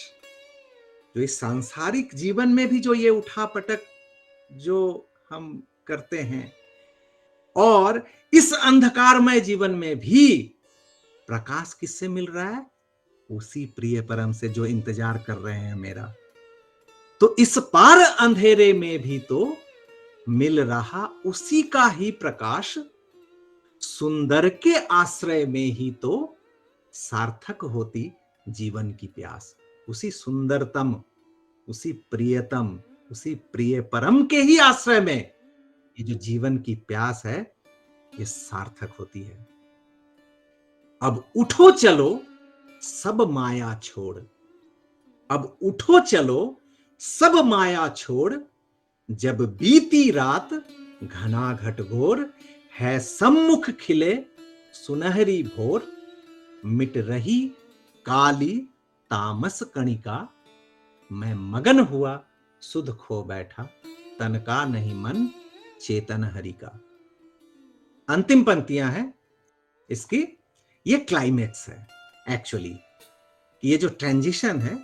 जो इस सांसारिक जीवन में भी जो ये उठा पटक जो हम करते हैं, और इस अंधकारमय जीवन में भी प्रकाश किससे मिल रहा है, उसी प्रिय परम से जो इंतजार कर रहे हैं मेरा। तो इस पार अंधेरे में भी तो मिल रहा उसी का ही प्रकाश, सुंदर के आश्रय में ही तो सार्थक होती जीवन की प्यास। उसी सुंदरतम, उसी प्रियतम, उसी प्रिय परम के ही आश्रय में ये जो जीवन की प्यास है ये सार्थक होती है। अब उठो चलो सब माया छोड़, अब उठो चलो सब माया छोड़। जब बीती रात घना घट घोर, है सम्मुख खिले सुनहरी भोर। मिट रही काली तामस कणिका, मैं मगन हुआ सुध खो बैठा, तन का नहीं मन चेतन हरि का। अंतिम पंक्तियां हैं इसकी, ये क्लाइमेक्स है एक्चुअली। ये जो ट्रांजिशन है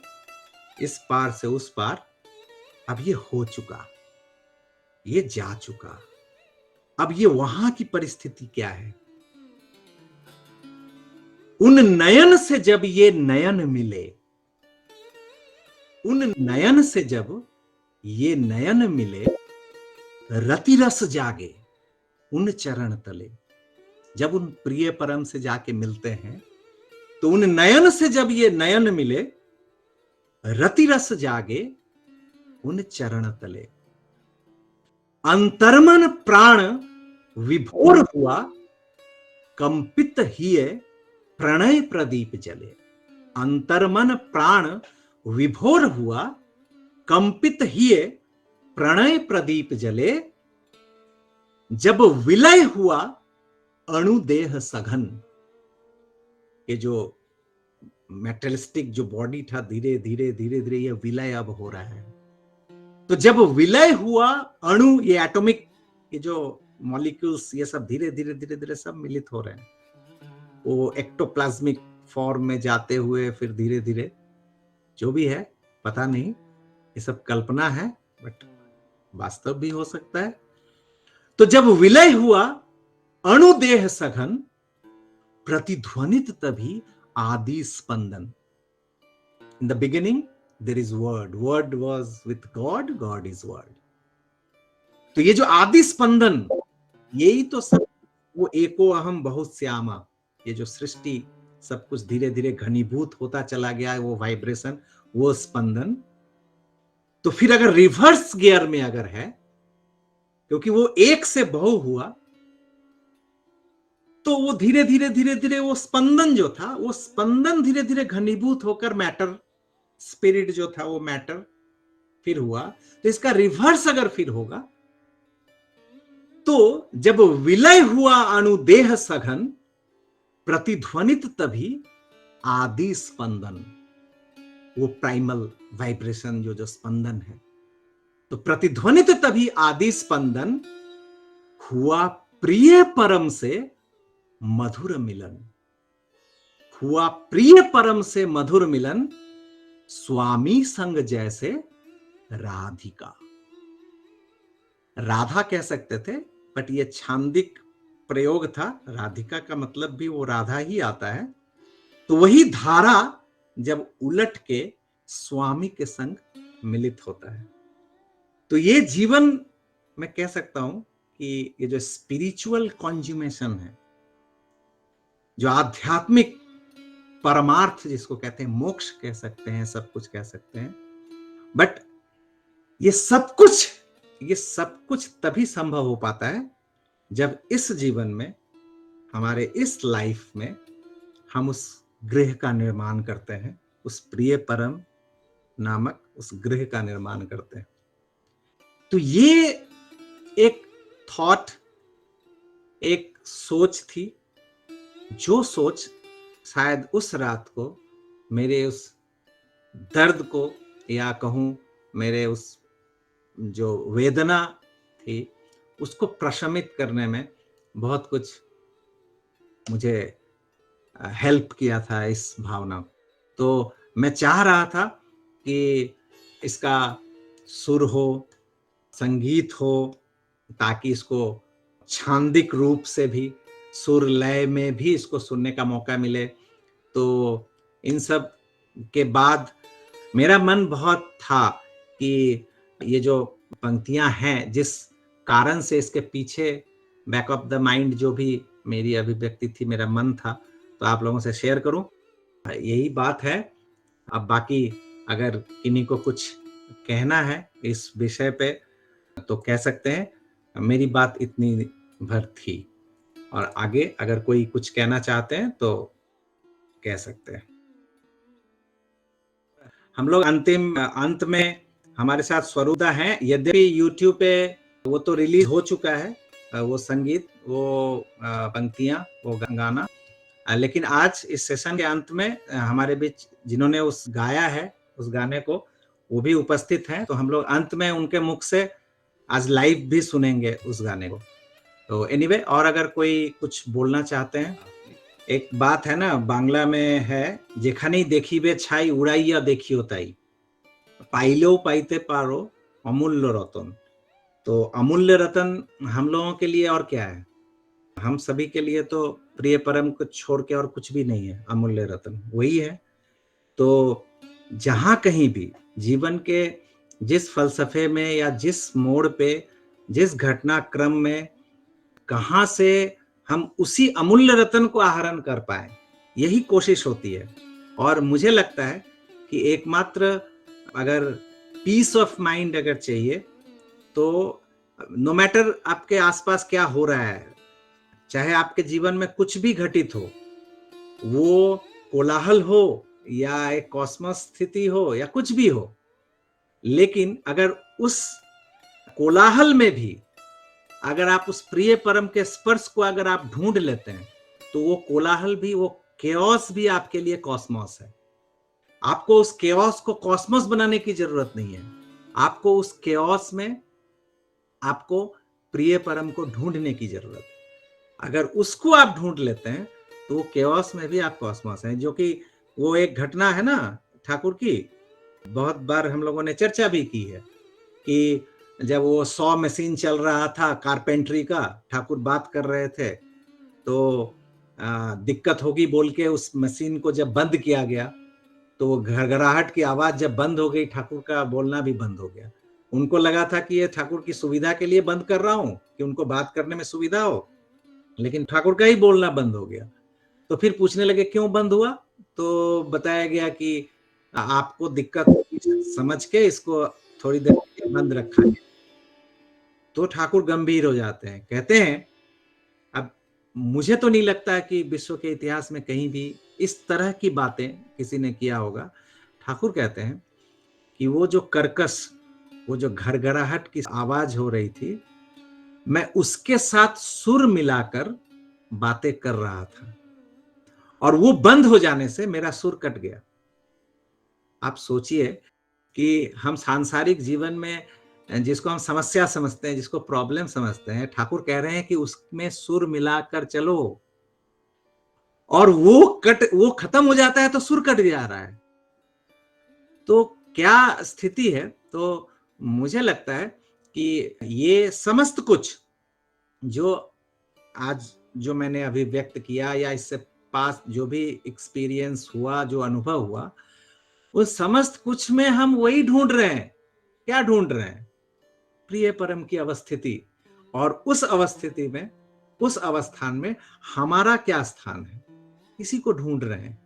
इस पार से उस पार, अब ये हो चुका, ये जा चुका। अब ये वहां की परिस्थिति क्या है, उन नयन से जब ये नयन मिले, उन नयन से जब ये नयन मिले, रति रस जागे उन चरण तले। जब उन प्रिय परम से जाके मिलते हैं तो उन नयन से जब ये नयन मिले, रति रस जागे उन चरण तले। अंतर्मन प्राण विभोर हुआ, कंपित हिए प्रणय प्रदीप जले। अंतर्मन प्राण विभोर हुआ, कंपित हिए प्रणय प्रदीप जले। जब विलय हुआ अणुदेह सघन, ये जो मेटलिस्टिक जो बॉडी था धीरे धीरे धीरे धीरे ये विलय अब हो रहा है। तो जब विलय हुआ अणु, ये एटॉमिक ये जो मॉलिक्यूल्स ये सब धीरे धीरे धीरे धीरे सब मिलित हो रहे हैं, वो एक्टोप्लाज्मिक फॉर्म में जाते हुए फिर धीरे धीरे जो भी है पता नहीं, ये सब कल्पना है, बट वास्तव भी हो सकता है। तो जब विलय हुआ अणुदेह सघन, प्रतिध्वनित तभी आदि स्पंदन। In the beginning there is word, word was with God, God is word. तो ये जो आदि स्पंदन, यही तो सब वो एको अहम बहुत श्यामा, ये जो सृष्टि सब कुछ धीरे धीरे घनीभूत होता चला गया है, वो वाइब्रेशन, वो स्पंदन। तो फिर अगर रिवर्स गियर में अगर है, क्योंकि वो एक से बहु हुआ, तो वो धीरे धीरे धीरे धीरे वो स्पंदन जो था, वो स्पंदन धीरे धीरे घनीभूत होकर मैटर, स्पिरिट जो था वो मैटर फिर हुआ। तो इसका रिवर्स अगर फिर होगा, तो जब विलय हुआ अणुदेह सघन, प्रतिध्वनित तभी आदि स्पंदन, वो प्राइमल वाइब्रेशन जो जो स्पंदन है। तो प्रतिध्वनित तभी आदि स्पंदन, हुआ प्रिय परम से मधुर मिलन, हुआ प्रिय परम से मधुर मिलन, स्वामी संग जैसे राधिका। राधा कह सकते थे, बट ये छांदिक प्रयोग था, राधिका का मतलब भी वो राधा ही आता है। तो वही धारा जब उलट के स्वामी के संग मिलित होता है, तो ये जीवन, मैं कह सकता हूं कि ये जो स्पिरिचुअल कॉन्ज्यूमेशन है, जो आध्यात्मिक परमार्थ जिसको कहते हैं, मोक्ष कह सकते हैं, सब कुछ कह सकते हैं, बट ये सब कुछ तभी संभव हो पाता है जब इस जीवन में, हमारे इस लाइफ में, हम उस गृह का निर्माण करते हैं, उस प्रिय परम नामक उस गृह का निर्माण करते हैं। तो ये एक थॉट, एक सोच थी, जो सोच शायद उस रात को मेरे उस दर्द को, या कहूं मेरे उस जो वेदना थी, उसको प्रशमित करने में बहुत कुछ मुझे हेल्प किया था, इस भावना। तो मैं चाह रहा था कि इसका सुर हो, संगीत हो, ताकि इसको छांदिक रूप से भी, सुर लय में भी इसको सुनने का मौका मिले। तो इन सब के बाद मेरा मन बहुत था कि ये जो पंक्तियां हैं, जिस कारण से इसके पीछे बैक ऑफ द माइंड जो भी मेरी अभिव्यक्ति थी, मेरा मन था, तो आप लोगों से शेयर करूं। यही बात है। अब बाकी अगर किन्हीं को कुछ कहना है इस विषय पे तो कह सकते हैं। मेरी बात इतनी भर थी, और आगे अगर कोई कुछ कहना चाहते हैं तो कह सकते हैं। हम लोग अंत में हमारे साथ स्वरूपदा हैं, यद्यपि यूट्यूब पे वो तो रिलीज हो चुका है, वो संगीत, वो पंक्तियां, वो गाना, लेकिन आज इस सेशन के अंत में हमारे बीच जिन्होंने उस गाया है उस गाने को, वो भी उपस्थित हैं। तो हम लोग अंत में उनके मुख से आज लाइव भी सुनेंगे उस गाने को। तो एनीवे, और अगर कोई कुछ बोलना चाहते हैं, एक बात है ना, बांग्ला में है, जेखानेई देखिबे छाई उड़ाइया देखियो ताई, पाइलो पाइते पारो अमूल्य रतन। तो अमूल्य रतन हम लोगों के लिए और क्या है? हम सभी के लिए तो प्रिय परम को छोड़ के और कुछ भी नहीं है, अमूल्य रतन वही है। तो जहां कहीं भी जीवन के जिस फलसफे में, या जिस मोड़ पे, जिस घटनाक्रम में, कहां से हम उसी अमूल्य रतन को आहरण कर पाए, यही कोशिश होती है। और मुझे लगता है कि एकमात्र अगर पीस ऑफ माइंड अगर चाहिए, तो नो मैटर आपके आसपास क्या हो रहा है, चाहे आपके जीवन में कुछ भी घटित हो, वो कोलाहल हो या एक कॉस्मोस स्थिति हो या कुछ भी हो, लेकिन अगर उस कोलाहल में भी अगर आप उस प्रिय परम के स्पर्श को अगर आप ढूंढ लेते हैं, तो वो कोलाहल भी, वो केओस भी आपके लिए कॉस्मोस है। आपको उस केओस को कॉस्मोस बनाने की जरूरत नहीं है, आपको उस केओस में आपको प्रिय परम को ढूंढने की जरूरत है। अगर उसको आप ढूंढ लेते हैं, तो वो केओस में भी आप कॉस्मोस हैं। जो कि वो एक घटना है ना ठाकुर की, बहुत बार हम लोगों ने चर्चा भी की है कि जब वो 100 मशीन चल रहा था कारपेंटरी का, ठाकुर बात कर रहे थे, तो दिक्कत होगी बोल के उस मशीन को जब बंद किया गया, तो वो घरघराहट की आवाज जब बंद हो गई, ठाकुर का बोलना भी बंद हो गया। उनको लगा था कि ये ठाकुर की सुविधा के लिए बंद कर रहा हूं, कि उनको बात करने में सुविधा हो, लेकिन ठाकुर का ही बोलना बंद हो गया। तो फिर पूछने लगे क्यों बंद हुआ, तो बताया गया कि आपको दिक्कत होगी, समझ के इसको थोड़ी देर के लिए बंद रखा गया। तो ठाकुर गंभीर हो जाते हैं, कहते हैं, अब मुझे तो नहीं लगता कि विश्व के इतिहास में कहीं भी इस तरह की बातें किसी ने किया होगा। ठाकुर कहते हैं कि वो जो कर्कश, वो जो घरघराहट की आवाज हो रही थी, मैं उसके साथ सुर मिलाकर बातें कर रहा था, और वो बंद हो जाने से मेरा सुर कट गया। आप सोचिए कि हम सांसारिक जीवन में जिसको हम समस्या समझते हैं, जिसको प्रॉब्लम समझते हैं, ठाकुर कह रहे हैं कि उसमें सुर मिलाकर चलो, और वो खत्म हो जाता है तो सुर कट जा रहा है। तो क्या स्थिति है? तो मुझे लगता है कि ये समस्त कुछ जो आज जो मैंने अभी व्यक्त किया, या इससे पास जो भी एक्सपीरियंस हुआ, जो अनुभव हुआ, उस समस्त कुछ में हम वही ढूंढ रहे हैं। क्या ढूंढ रहे हैं? प्रिय परम की अवस्थिति। और उस अवस्थिति में, उस अवस्थान में हमारा क्या स्थान है, इसी को ढूंढ रहे हैं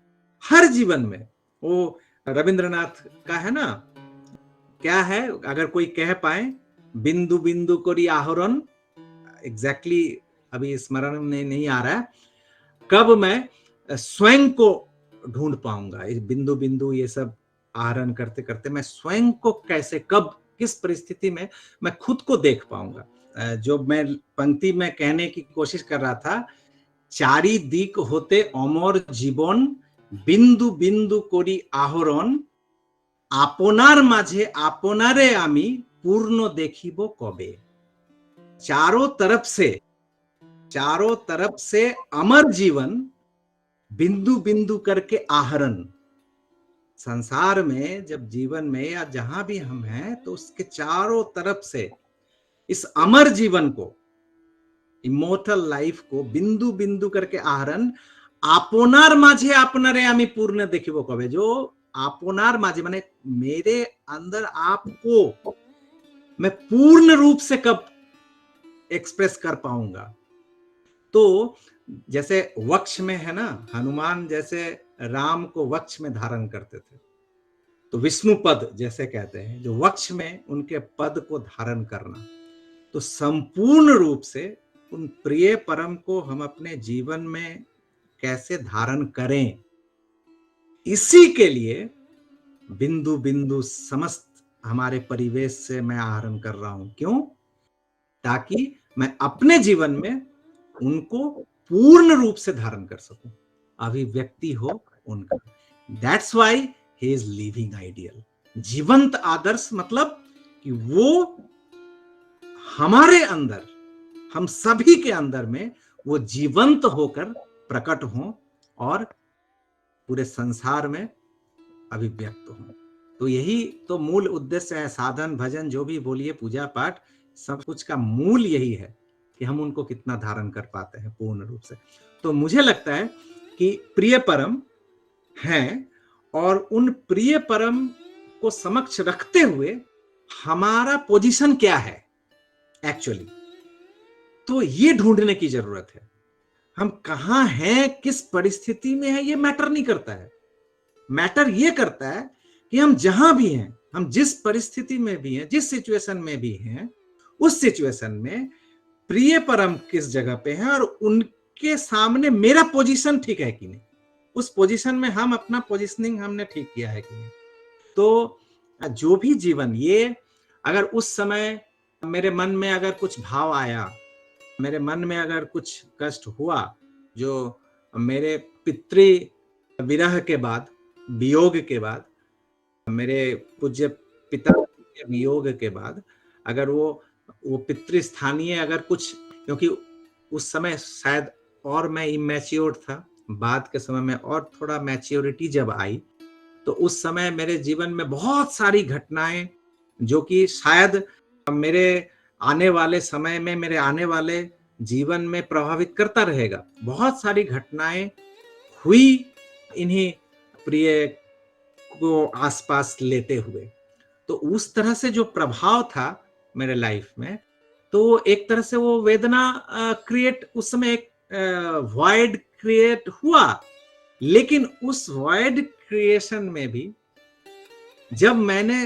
हर जीवन में। वो रविंद्रनाथ का है ना, क्या है, अगर कोई कह पाए, बिंदु बिंदु कोरी आहरण, एग्जैक्टली अभी स्मरण में नहीं आ रहा है, कब मैं स्वयं को ढूंढ पाऊंगा, इस बिंदु बिंदु ये सब आहरण करते करते मैं स्वयं को कैसे, कब, किस परिस्थिति में मैं खुद को देख पाऊंगा। जो मैं पंक्ति में कहने की कोशिश कर रहा था, चारि दिक होते अमर जीवन, बिंदु बिंदु कोरी आहरण, आपनार माझे आपनारे आमी पूर्ण देखिब कबे। चारों तरफ से अमर जीवन, बिंदु बिंदु करके आहरण। संसार में जब जीवन में या जहां भी हम हैं, तो उसके चारों तरफ से इस अमर जीवन को, इमोर्टल लाइफ को बिंदु बिंदु करके आहरण, आपनार माझे आपनारे आमी पूर्ण देखिबो कबे। जो आपनार माझे माने मेरे अंदर आपको मैं पूर्ण रूप से कब एक्सप्रेस कर पाऊंगा। तो जैसे वक्ष में है ना, हनुमान जैसे राम को वक्ष में धारण करते थे, तो विष्णु पद जैसे कहते हैं, जो वक्ष में उनके पद को धारण करना, तो संपूर्ण रूप से उन प्रिय परम को हम अपने जीवन में कैसे धारण करें, इसी के लिए बिंदु बिंदु समस्त हमारे परिवेश से मैं आहरण कर रहा हूं। क्यों? ताकि मैं अपने जीवन में उनको पूर्ण रूप से धारण कर सकूं, अभिव्यक्ति हो उनका। That's why he is living ideal. जीवंत आदर्श मतलब कि वो हमारे अंदर, हम सभी के अंदर में वो जीवंत होकर प्रकट हों और पूरे संसार में अभिव्यक्त हों। तो यही तो मूल उद्देश्य है। साधन भजन जो भी बोलिए, पूजा पाठ, सब कुछ का मूल यही है कि हम उनको कितना धारण कर पाते हैं पूर्ण रूप से। तो मुझे लगता है कि प्रिय परम हैं, और उन प्रिय परम को समक्ष रखते हुए हमारा पोजीशन क्या है एक्चुअली, तो ये ढूंढने की जरूरत है। हम कहां हैं, किस परिस्थिति में है, ये मैटर नहीं करता है। मैटर ये करता है कि हम जहां भी हैं, हम जिस परिस्थिति में भी हैं, जिस सिचुएशन में भी हैं, उस सिचुएशन में प्रिय परम किस जगह पे हैं, और उनके सामने मेरा पोजीशन ठीक है कि नहीं, उस पोजीशन में हम अपना पोजीशनिंग हमने ठीक किया है कि नहीं। तो जो भी जीवन, ये अगर उस समय मेरे मन में अगर कुछ भाव आया, मेरे मन में अगर कुछ कष्ट हुआ, जो मेरे पितृ विरह के बाद, वियोग के बाद, मेरे पूज्य पिता के वियोग के बाद, अगर वो पितृस्थानीय अगर कुछ, क्योंकि उस समय शायद और मैं इमैच्योर था, बाद के समय में और थोड़ा मैच्योरिटी जब आई, तो उस समय मेरे जीवन में बहुत सारी घटनाएं जो कि शायद मेरे आने वाले समय में, मेरे आने वाले जीवन में प्रभावित करता रहेगा। बहुत सारी घटनाएं हुई इन्हीं प्रिय को आसपास लेते हुए। तो उस तरह से जो प्रभाव था मेरे लाइफ में, तो एक तरह से वो वेदना क्रिएट, उस समय एक वॉइड क्रिएट हुआ। लेकिन उस वॉइड क्रिएशन में भी जब मैंने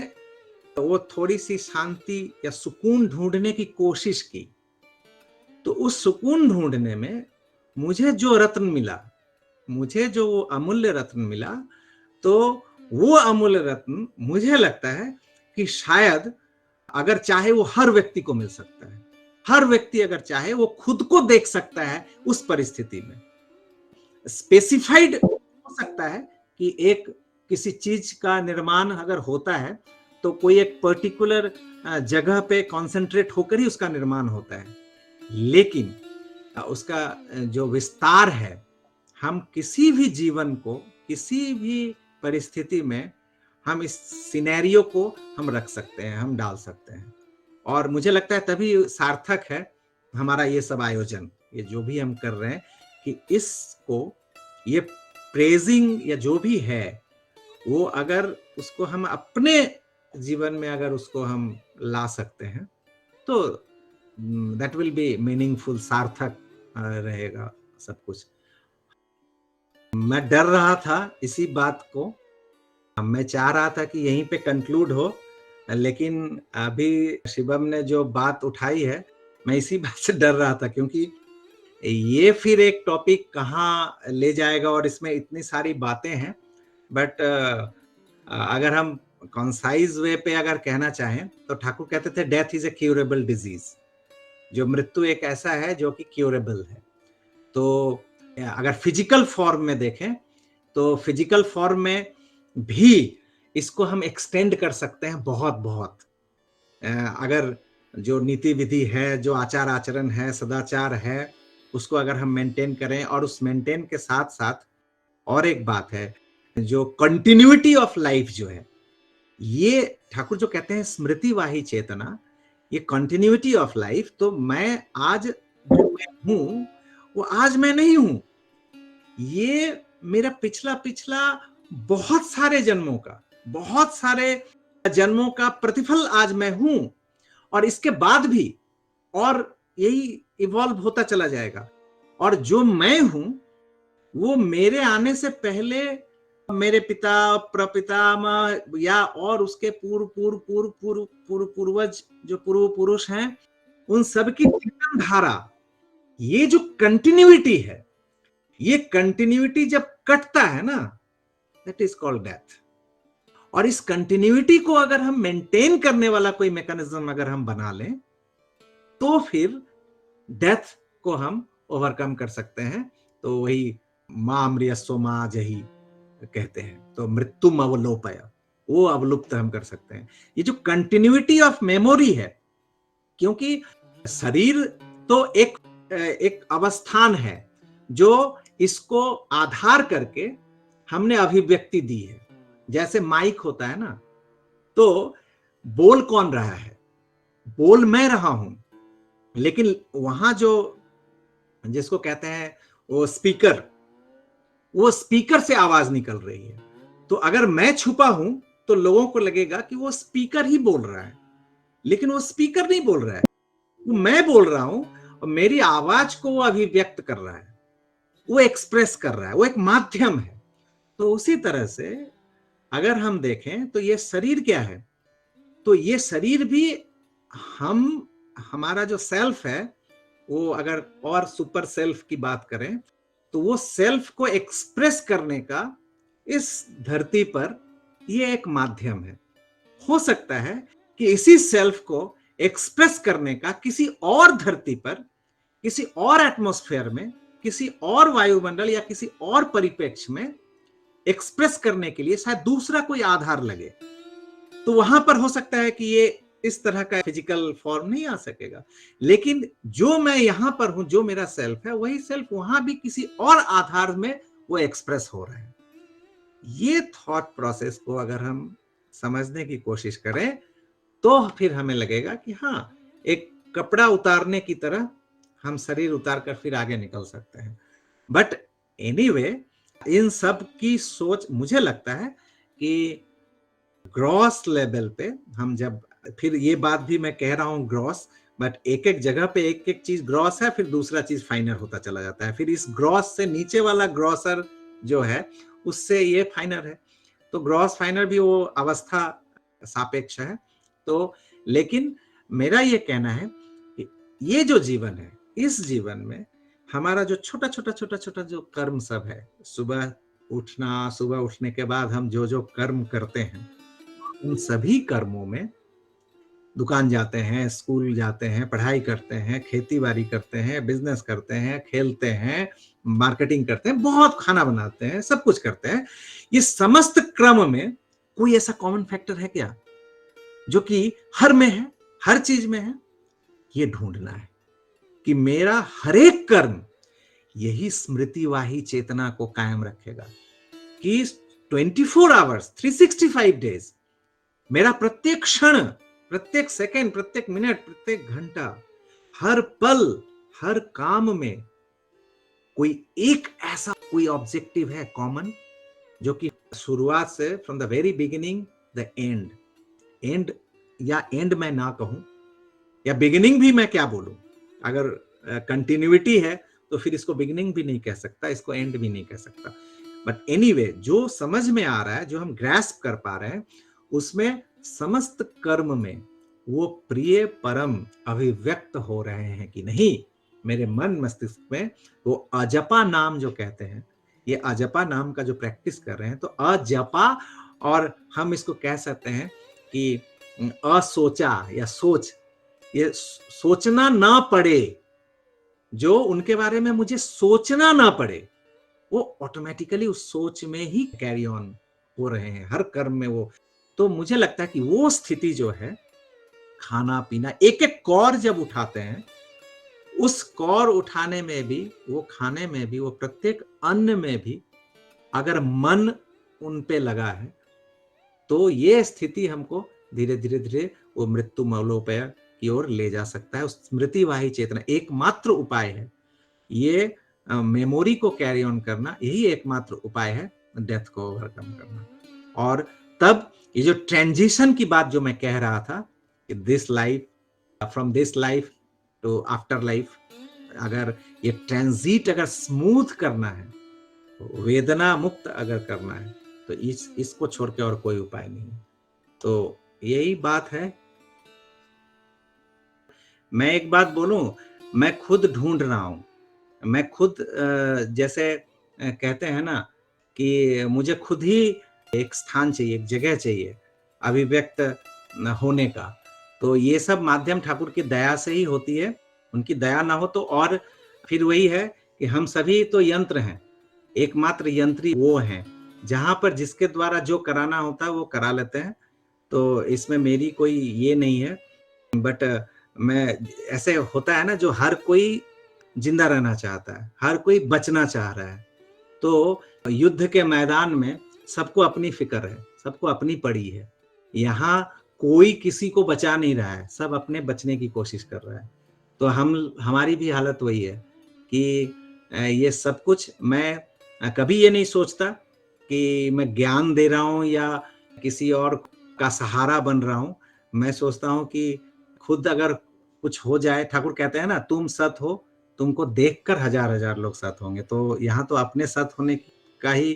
वो थोड़ी सी शांति या सुकून ढूंढने की कोशिश की, तो उस सुकून ढूंढने में मुझे जो रत्न मिला, मुझे जो वो अमूल्य रत्न मिला, तो वो अमूल्य रत्न मुझे लगता है कि शायद अगर चाहे वो हर व्यक्ति को मिल सकता है। हर व्यक्ति अगर चाहे वो खुद को देख सकता है उस परिस्थिति में। स्पेसिफाइड हो सकता है कि एक किसी चीज का निर्माण अगर होता है तो कोई एक पर्टिकुलर जगह पे कंसंट्रेट होकर ही उसका निर्माण होता है, लेकिन उसका जो विस्तार है, हम किसी भी जीवन को, किसी भी परिस्थिति में हम इस सिनेरियो को हम रख सकते हैं, हम डाल सकते हैं। और मुझे लगता है तभी सार्थक है हमारा ये सब आयोजन, ये जो भी हम कर रहे हैं, कि इसको, ये प्रेजिंग या जो भी है, वो अगर उसको हम अपने जीवन में अगर उसको हम ला सकते हैं तो दैट विल बी मीनिंगफुल, सार्थक रहेगा सब कुछ। मैं डर रहा था इसी बात को, मैं चाह रहा था कि यहीं पे कंक्लूड हो, लेकिन अभी शिवम ने जो बात उठाई है, मैं इसी बात से डर रहा था, क्योंकि ये फिर एक टॉपिक कहाँ ले जाएगा और इसमें इतनी सारी बातें हैं। बट अगर हम कॉन्साइज वे पे अगर कहना चाहें तो ठाकुर कहते थे death is a curable disease, जो मृत्यु एक ऐसा है जो कि क्यूरेबल है। तो अगर फिजिकल फॉर्म में देखें तो फिजिकल फॉर्म में भी इसको हम एक्सटेंड कर सकते हैं बहुत बहुत। अगर जो नीति विधि है, जो आचार आचरण है, सदाचार है, उसको अगर हम मेंटेन करें, और उस मेंटेन के साथ साथ और एक बात है, जो कंटिन्यूटी ऑफ लाइफ जो है, ये ठाकुर जो कहते हैं स्मृतिवाही चेतना, ये कंटिन्यूटी ऑफ लाइफ, तो मैं आज जो मैं हूं वो आज मैं नहीं हूं, ये मेरा पिछला बहुत सारे जन्मों का, बहुत सारे जन्मों का प्रतिफल आज मैं हूं, और इसके बाद भी और यही इवॉल्व होता चला जाएगा। और जो मैं हूं वो मेरे आने से पहले मेरे पिता, प्रपितामह या और उसके पूर्वज जो पूर्व पुरुष हैं, उन सब की जीवन धारा, ये जो कंटिन्यूटी है, ये कंटिन्यूटी जब कटता है ना, दैट इज कॉल्ड डेथ। और इस कंटिन्यूटी को अगर हम मेंटेन करने वाला कोई मैकेनिज्म अगर हम बना लें, तो फिर डेथ को हम ओवरकम कर सकते हैं। तो वही मां अमृयस्व मां जही कहते हैं, तो मृत्युम अवलोपय, वो अवलुप्त हम कर सकते हैं। ये जो कंटिन्यूटी ऑफ मेमोरी है, क्योंकि शरीर तो एक अवस्थान है जो इसको आधार करके हमने अभिव्यक्ति दी है। जैसे माइक होता है ना, तो बोल कौन रहा है? बोल मैं रहा हूं, लेकिन वहां जो जिसको कहते हैं वो स्पीकर, वो स्पीकर से आवाज निकल रही है। तो अगर मैं छुपा हूं तो लोगों को लगेगा कि वो स्पीकर ही बोल रहा है, लेकिन वो स्पीकर नहीं बोल रहा है, वो मैं बोल रहा हूं, और मेरी आवाज को वो अभिव्यक्त कर रहा है, वो एक्सप्रेस कर रहा है, वो एक माध्यम है। तो उसी तरह से अगर हम देखें तो ये शरीर क्या है, तो ये शरीर भी हमारा जो सेल्फ है, वो अगर और सुपर सेल्फ की बात करें तो वो सेल्फ को एक्सप्रेस करने का इस धरती पर ये एक माध्यम है। हो सकता है कि इसी सेल्फ को एक्सप्रेस करने का किसी और धरती पर, किसी और एटमॉस्फेयर में, किसी और वायुमंडल या किसी और परिप्रेक्ष्य में एक्सप्रेस करने के लिए शायद दूसरा कोई आधार लगे। तो वहां पर हो सकता है कि ये इस तरह का फिजिकल फॉर्म नहीं आ सकेगा, लेकिन जो मैं यहां पर हूं, जो मेरा सेल्फ है, वही सेल्फ वहां भी किसी और आधार में वो एक्सप्रेस हो रहा है। ये थॉट प्रोसेस को अगर हम समझने की कोशिश करें तो फिर हमें लगेगा कि हाँ, एक कपड़ा उतारने की तरह हम शरीर उतार कर फिर आगे निकल सकते हैं। बट एनीवे, इन सब की सोच मुझे लगता है कि ग्रॉस लेवल पे हम जब, फिर ये बात भी मैं कह रहा हूं ग्रॉस, बट एक एक जगह पे एक एक चीज ग्रॉस है, फिर दूसरा चीज फाइनर होता चला जाता है, फिर इस ग्रॉस से नीचे वाला ग्रॉसर जो है उससे ये फाइनर है। तो ग्रॉस फाइनर भी वो अवस्था सापेक्ष है। तो लेकिन मेरा ये कहना है कि ये जो जीवन है, इस जीवन में हमारा जो छोटा छोटा छोटा छोटा जो कर्म सब है, सुबह उठना, सुबह उठने के बाद हम जो जो कर्म करते हैं, उन सभी कर्मों में दुकान जाते हैं, स्कूल जाते हैं, पढ़ाई करते हैं, खेती बाड़ी करते हैं, बिजनेस करते हैं, खेलते हैं, मार्केटिंग करते हैं, बहुत खाना बनाते हैं, सब कुछ करते हैं। ये समस्त क्रम में कोई ऐसा कॉमन फैक्टर है क्या जो कि हर में है, हर चीज में है? ये ढूंढना है कि मेरा हर एक कर्म यही स्मृतिवाही चेतना को कायम रखेगा कि 24 आवर्स 365 डेज मेरा प्रत्येक क्षण, प्रत्येक सेकंड, प्रत्येक मिनट, प्रत्येक घंटा, हर पल, हर काम में कोई एक ऐसा कोई ऑब्जेक्टिव है कॉमन, जो कि शुरुआत से from the very beginning the end, and या एंड मैं ना कहूं, या बिगिनिंग भी मैं क्या बोलूं, अगर कंटिन्यूटी है तो फिर इसको बिगिनिंग भी नहीं कह सकता, इसको एंड भी नहीं कह सकता। बट एनीवे, जो समझ में आ रहा है, जो हम ग्रैस्प कर पा रहे हैं, उसमें समस्त कर्म में वो प्रिय परम अभिव्यक्त हो रहे हैं कि नहीं मेरे मन मस्तिष्क में। वो अजपा नाम जो कहते हैं, ये अजपा नाम का जो प्रैक्टिस कर रहे हैं, तो अजपा, और हम इसको कह सकते हैं कि असोचा या सोच, ये सोचना ना पड़े, जो उनके बारे में मुझे सोचना ना पड़े, वो ऑटोमेटिकली उस सोच में ही कैरी ऑन हो रहे हैं हर कर्म में वो। तो मुझे लगता है कि वो स्थिति जो है, खाना पीना, एक एक कौर जब उठाते हैं, उस कौर उठाने में भी, वो खाने में भी, वो प्रत्येक अन्न में भी अगर मन उन पे लगा है, तो ये स्थिति हमको धीरे धीरे धीरे वो मृत्यु मलोपय की ओर ले जा सकता है। उस स्मृतिवाही चेतना एकमात्र उपाय है, ये मेमोरी को कैरी ऑन करना, यही एकमात्र उपाय है डेथ को ओवरकम करना। और तब ये जो ट्रांजिशन की बात जो मैं कह रहा था कि this life, from this life to after life, अगर ये ट्रांजिट अगर स्मूथ करना है, वेदना मुक्त अगर करना है, तो इसको छोड़ के और कोई उपाय नहीं। तो यही बात है। मैं एक बात बोलूं, मैं खुद ढूंढ रहा हूं, मैं खुद जैसे कहते हैं ना कि मुझे खुद ही एक स्थान चाहिए, एक जगह चाहिए अभिव्यक्त होने का। तो ये सब माध्यम ठाकुर की दया से ही होती है, उनकी दया ना हो तो। और फिर वही है कि हम सभी तो यंत्र हैं, एकमात्र यंत्री वो हैं, जहां पर जिसके द्वारा जो कराना होता है वो करा लेते हैं। तो इसमें मेरी कोई ये नहीं है। बट मैं, ऐसे होता है ना, जो हर कोई जिंदा रहना चाहता है, हर कोई बचना चाह रहा है। तो युद्ध के मैदान में सबको अपनी फिक्र है, सबको अपनी पड़ी है। यहाँ कोई किसी को बचा नहीं रहा है, सब अपने बचने की कोशिश कर रहा है। तो हमारी भी हालत वही है कि ये सब कुछ, मैं कभी ये नहीं सोचता कि मैं ज्ञान दे रहा हूँ या किसी और का सहारा बन रहा हूँ। मैं सोचता हूँ कि खुद अगर कुछ हो जाए, ठाकुर कहते हैं ना, तुम सत हो, तुमको देखकर हजार हजार लोग सत होंगे। तो यहाँ तो अपने सत होने का ही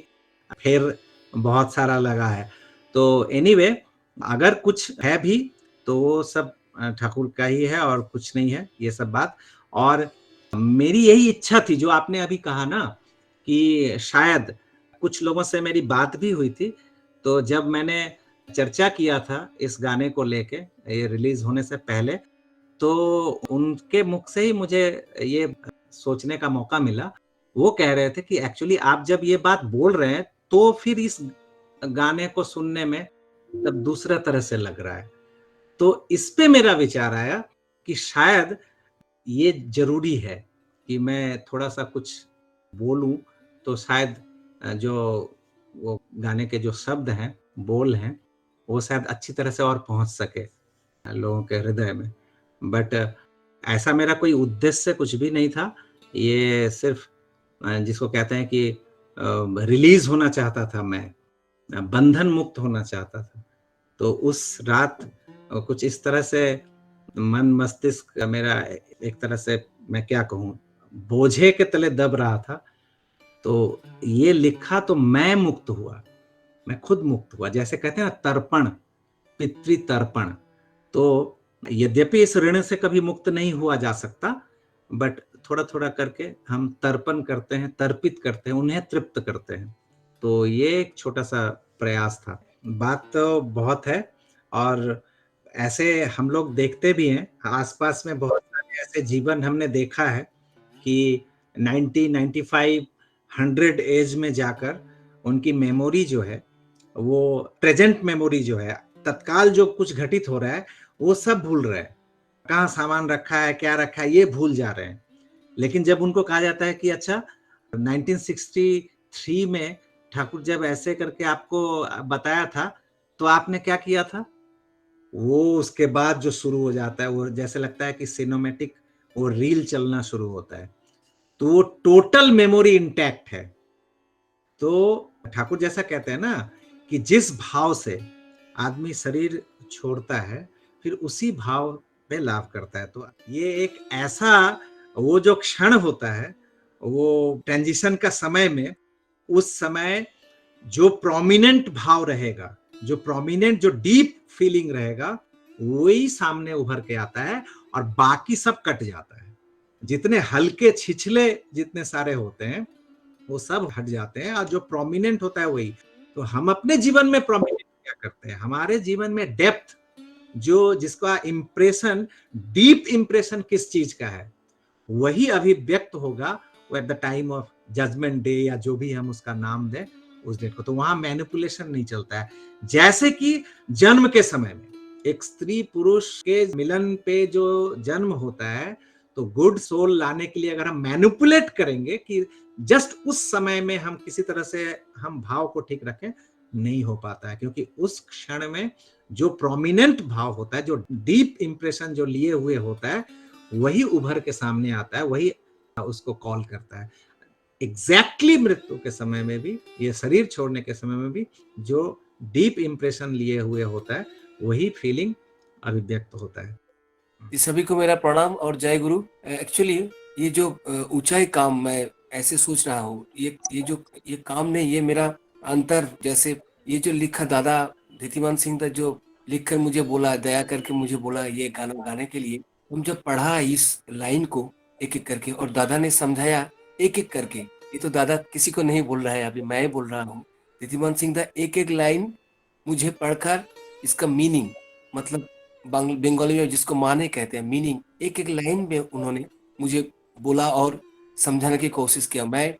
फिर बहुत सारा लगा है। तो एनीवे, अगर कुछ है भी तो वो सब ठाकुर का ही है और कुछ नहीं है ये सब बात। और मेरी यही इच्छा थी, जो आपने अभी कहा ना कि शायद कुछ लोगों से मेरी बात भी हुई थी, तो जब मैंने चर्चा किया था इस गाने को लेके, ये रिलीज होने से पहले, तो उनके मुख से ही मुझे ये सोचने का मौका मिला। वो कह रहे थे कि एक्चुअली आप जब ये बात बोल रहे हैं तो फिर इस गाने को सुनने में तब दूसरा तरह से लग रहा है। तो इस पे मेरा विचार आया कि शायद ये जरूरी है कि मैं थोड़ा सा कुछ बोलूं, तो शायद जो वो गाने के जो शब्द हैं, बोल हैं, वो शायद अच्छी तरह से और पहुंच सके। लोगों के हृदय में। बट ऐसा मेरा कोई उद्देश्य कुछ भी नहीं था। ये सिर्फ़ जिसको कहते हैं कि रिलीज़ होना चाहता था मैं, बंधन मुक्त होना चाहता था। तो उस रात कुछ इस तरह से मन मस्तिष्क मेरा एक तरह से, मैं क्या कहूँ, बोझे के तले दब रहा था। तो ये लिखा तो मैं मुक्त हुआ, मैं खुद मुक्त हुआ। जैसे कहते हैं ना तर्पण, पितृतर्पण। तो यद्यपि इस ऋण से कभी मुक्त नहीं हुआ जा सकता, बट थोड़ा-थोड़ा करके हम तर्पण करते हैं, तर्पित करते हैं, उन्हें तृप्त करते हैं। तो ये एक छोटा-सा प्रयास था। बात तो बहुत है और ऐसे हम लोग देखते भी हैं, आस-पास में बहुत सारे ऐसे जीवन हमने देखा है कि 90, 95, 100 ऐज में जाकर उनकी मेमोरी जो है, वो प्रेज़ेंट मेमोरी जो है, तत्काल जो कुछ घटित हो रहा है, वो सब भूल रहे हैं। कहाँ सामान रखा है, क्या रखा है, ये भूल जा रहे हैं। लेकिन जब उनको कहा जाता है कि अच्छा 1963 में ठाकुर जब ऐसे करके आपको बताया था, तो आपने क्या किया था? वो उसके बाद जो शुरू हो जाता है, वो जैसे लगता है कि सिनेमैटिक वो रील चलना शुरू होता है। तो वो टोटल मेमोरी इंटैक्ट है। तो ठाकुर जैसा कहते हैं ना कि जिस भाव से आदमी शरीर छोड़ता है, फिर उसी भाव पे लाभ करता है। तो ये एक ऐसा वो जो क्षण होता है, वो ट्रांजिशन का समय में, उस समय जो प्रोमिनेंट भाव रहेगा, जो प्रोमिनेंट जो डीप फीलिंग रहेगा, वही सामने उभर के आता है और बाकी सब कट जाता है। जितने हल्के छिछले जितने सारे होते हैं, वो सब हट जाते हैं और जो प्रोमिनेंट होता है वही। तो हम अपने जीवन में प्रोमिनेंट क्या करते हैं? हमारे जीवन में डेप्थ जो जिसका इम्प्रेशन, डीप इम्प्रेशन किस चीज का है, वही अभिव्यक्त होगा वो at the time of judgement day या जो भी हम उसका नाम दें उस डेट को। तो वहां मैनिपुलेशन नहीं चलता है। जैसे कि जन्म के समय में एक स्त्री पुरुष के मिलन पे जो जन्म होता है, तो गुड सोल लाने के लिए अगर हम मैनिपुलेट करेंगे कि जस्ट उस समय में हम किसी तरह से हम भाव को ठीक रखें, नहीं हो पाता है। क्योंकि उस क्षण में जो प्रोमिनेंट भाव होता है, जो डीप इंप्रेशन जो लिए हुए होता है, वही उभर के सामने आता है, वही उसको कॉल करता है। एग्जैक्टली मृत्यु के समय में भी, ये शरीर छोड़ने के समय में भी जो डीप इंप्रेशन लिए हुए होता है, वही फीलिंग अभिव्यक्त होता है। इस सभी को मेरा प्रणाम और जय गुरु। एक्चुअली ये जो ऊंचाई काम मैं ऐसे सोच रहा हूँ, ये काम नहीं, ये मेरा अंतर, जैसे ये जो लिखा दादा धीतिमान सिंह दा जो लिख कर मुझे बोला, दया करके मुझे बोला ये गाना गाने के लिए, हम जब पढ़ा इस लाइन को एक एक करके और दादा ने समझाया एक एक करके, ये तो दादा किसी को नहीं बोल रहा है, अभी मैं बोल रहा हूँ। धीतिमान सिंह दा एक एक लाइन मुझे पढ़कर इसका मीनिंग, मतलब बंगाली में जिसको माने कहते हैं, मीनिंग एक एक लाइन में उन्होंने मुझे बोला और समझाने की कोशिश किया। मैं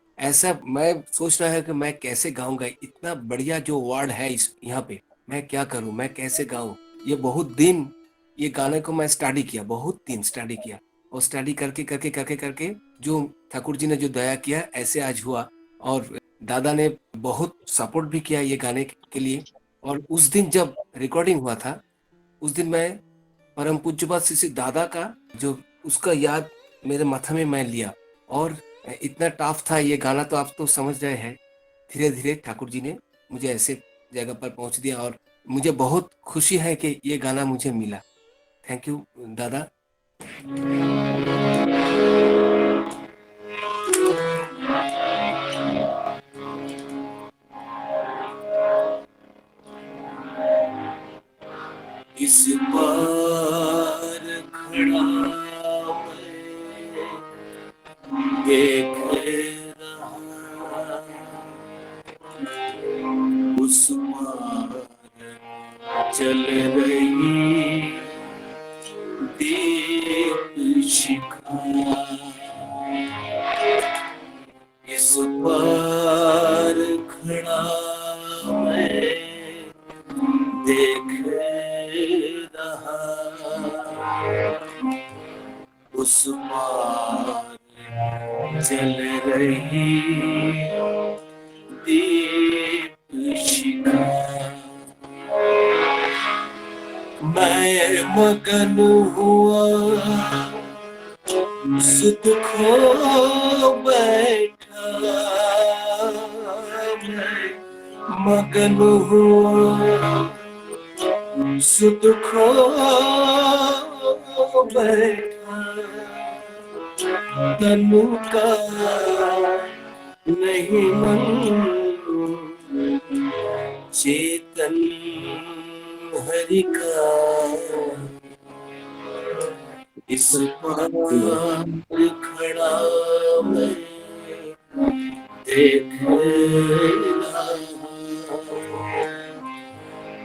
सोच रहा है कि मैं कैसे गाऊंगा, इतना बढ़िया जो वर्ड है इस यहाँ पे, मैं क्या करूं, मैं कैसे गाऊं। ये बहुत दिन ये गाने को मैं स्टडी किया, बहुत दिन स्टडी किया और स्टडी करके करके करके करके जो ठाकुर जी ने जो दया किया ऐसे आज हुआ। और दादा ने बहुत सपोर्ट भी किया ये गाने के लिए। और उस दिन जब रिकॉर्डिंग हुआ था, उस दिन मैं परम पूज्यपाद श्री दादा का जो उसका याद मेरे माथा में मैं लिया। और इतना टफ था ये गाना, तो आप तो समझ रहे हैं। धीरे धीरे ठाकुर जी ने मुझे ऐसे जगह पर पहुंच दिया और मुझे बहुत खुशी है कि ये गाना मुझे मिला। थैंक यू दादा। इस पार खड़ा मैं देख रहा, उस पार चल रही दीप शिखा, इस पार खड़ा मैं देख रहा, उस पार चल रही दीप शिखा, मैं मगन हुआ सुध खो बैठा, मगन हुआ सुध खो बैठा, तनु का नहीं मन चेतन हरि का, इस पार खड़ा मैं देख रहा,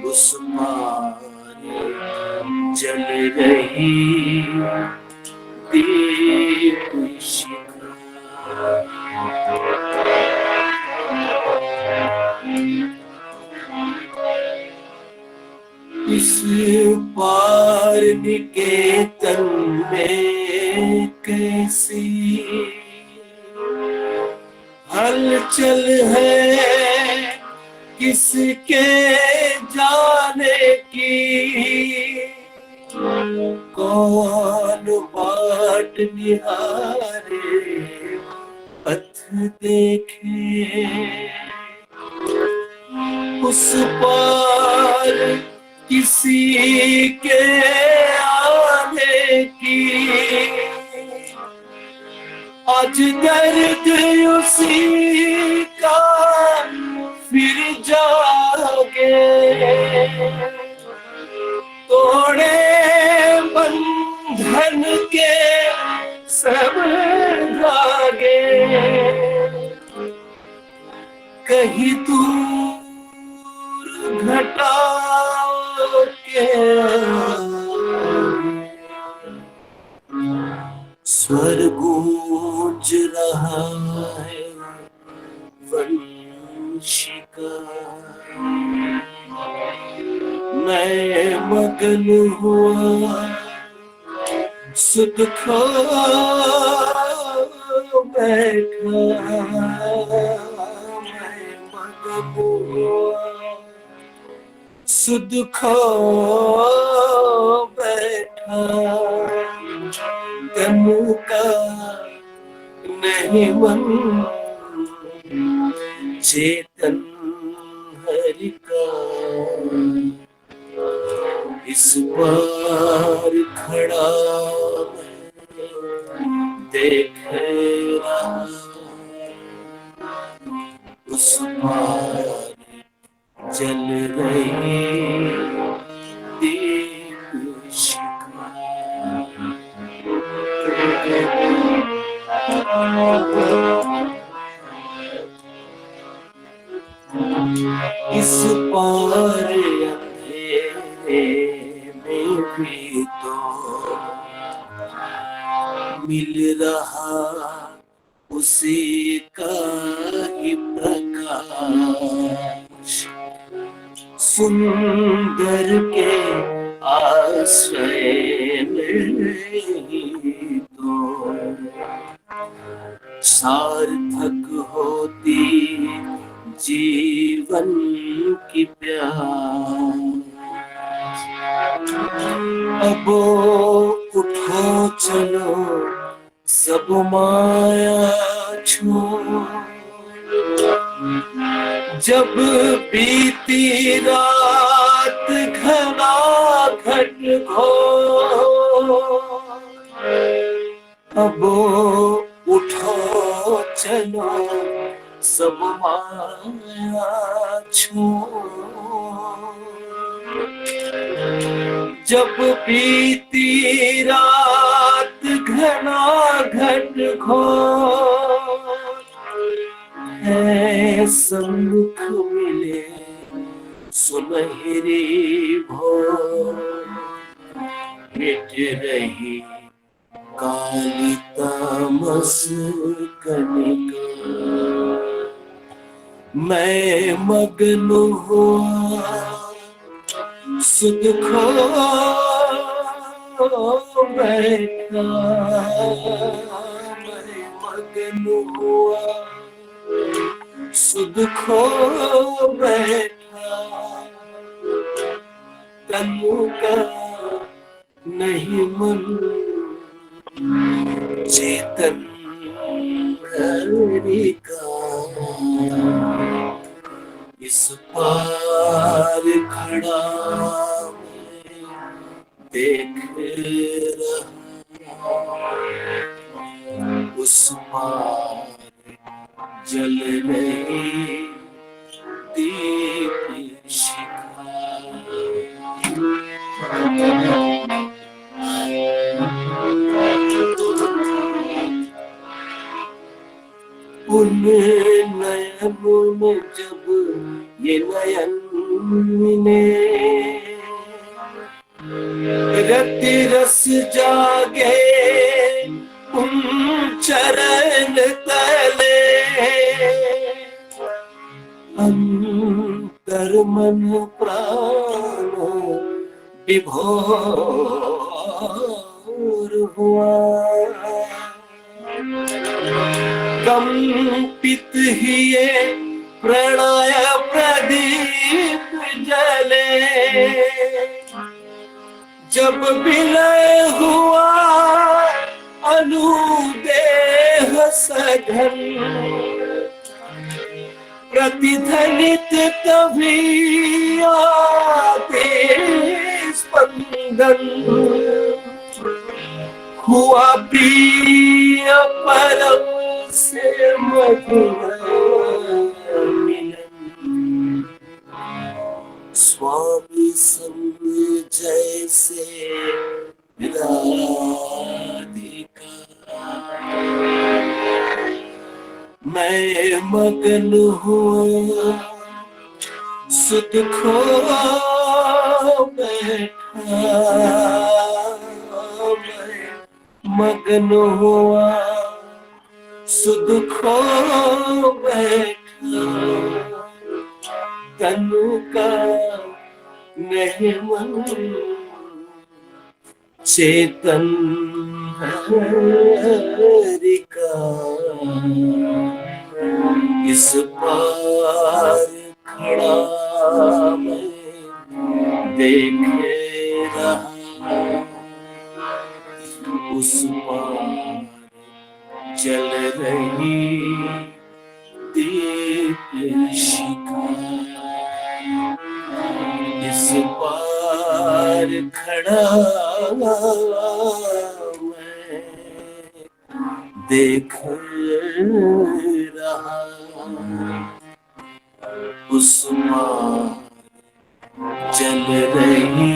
उस पार जल रही दीप शिखा। इस पार निकेतन में कैसी हलचल है किसके जाने की, कौन बाट निहारे पथ देखे, उस पार किसी के आने की, आज दर्द उसी का फिर जागे, तोड़े बंधन के सब धागे, कहीं दूर घटा के स्वर गूंज रहा है वंशिका, मैं मगन हुआ सुध खो बैठा, मैं मगन हुआ सुध खो बैठा, तनु का नहीं मन चेतन हरि का, इस बार खड़ा देख रहा, उस पार जल रही दीप शिखा। इस पार अंधेरे में भी तो मिल रहा उसी का ही प्रकाश, सुंदर के आश्रय में तो सार्थक होती जीवन की प्यास, अब उठो चलो सब माया छोड़, जब बीती रात घना घट घोर, अब उठो चलो सब माया छोड़, जब बीती रात घना घट घोर, है सम्मुख मिले सुनहरी भोर, मिट रही काली तामस कनिका, मैं मगन हुआ सुध खो बैठा, मैं मगन हुआ सुध खो बैठा, तनु का नहीं मन चेतन हरि का, इस पार खड़ा मैं देख रहा, उस पार जल रही दीप शिखा। उन नयनों में जब ये नयन मिले, रति रस जागे उन चरण तले, अंतर मन प्राण विभोर हुआ, कंपित ही ये प्रणय प्रदीप जले, जब विलय हुआ अनुदेह सघन, प्रतिध्वनित तभी आदेश स्पंदन, हुआ प्रिय परम से मधुर मिलन, स्वामी संग जैसे राधिका। मैं मगन हुआ सुध खो बैठा, मैं मगन हुआ सुध खो बैठा, तनु का नहीं मन चेतन हरि का, इस पार खड़ा मैं देख रहा, उस पार जल रही दीप शिखा, इस पार खड़ा मैं देख रहा, उस पार जल रही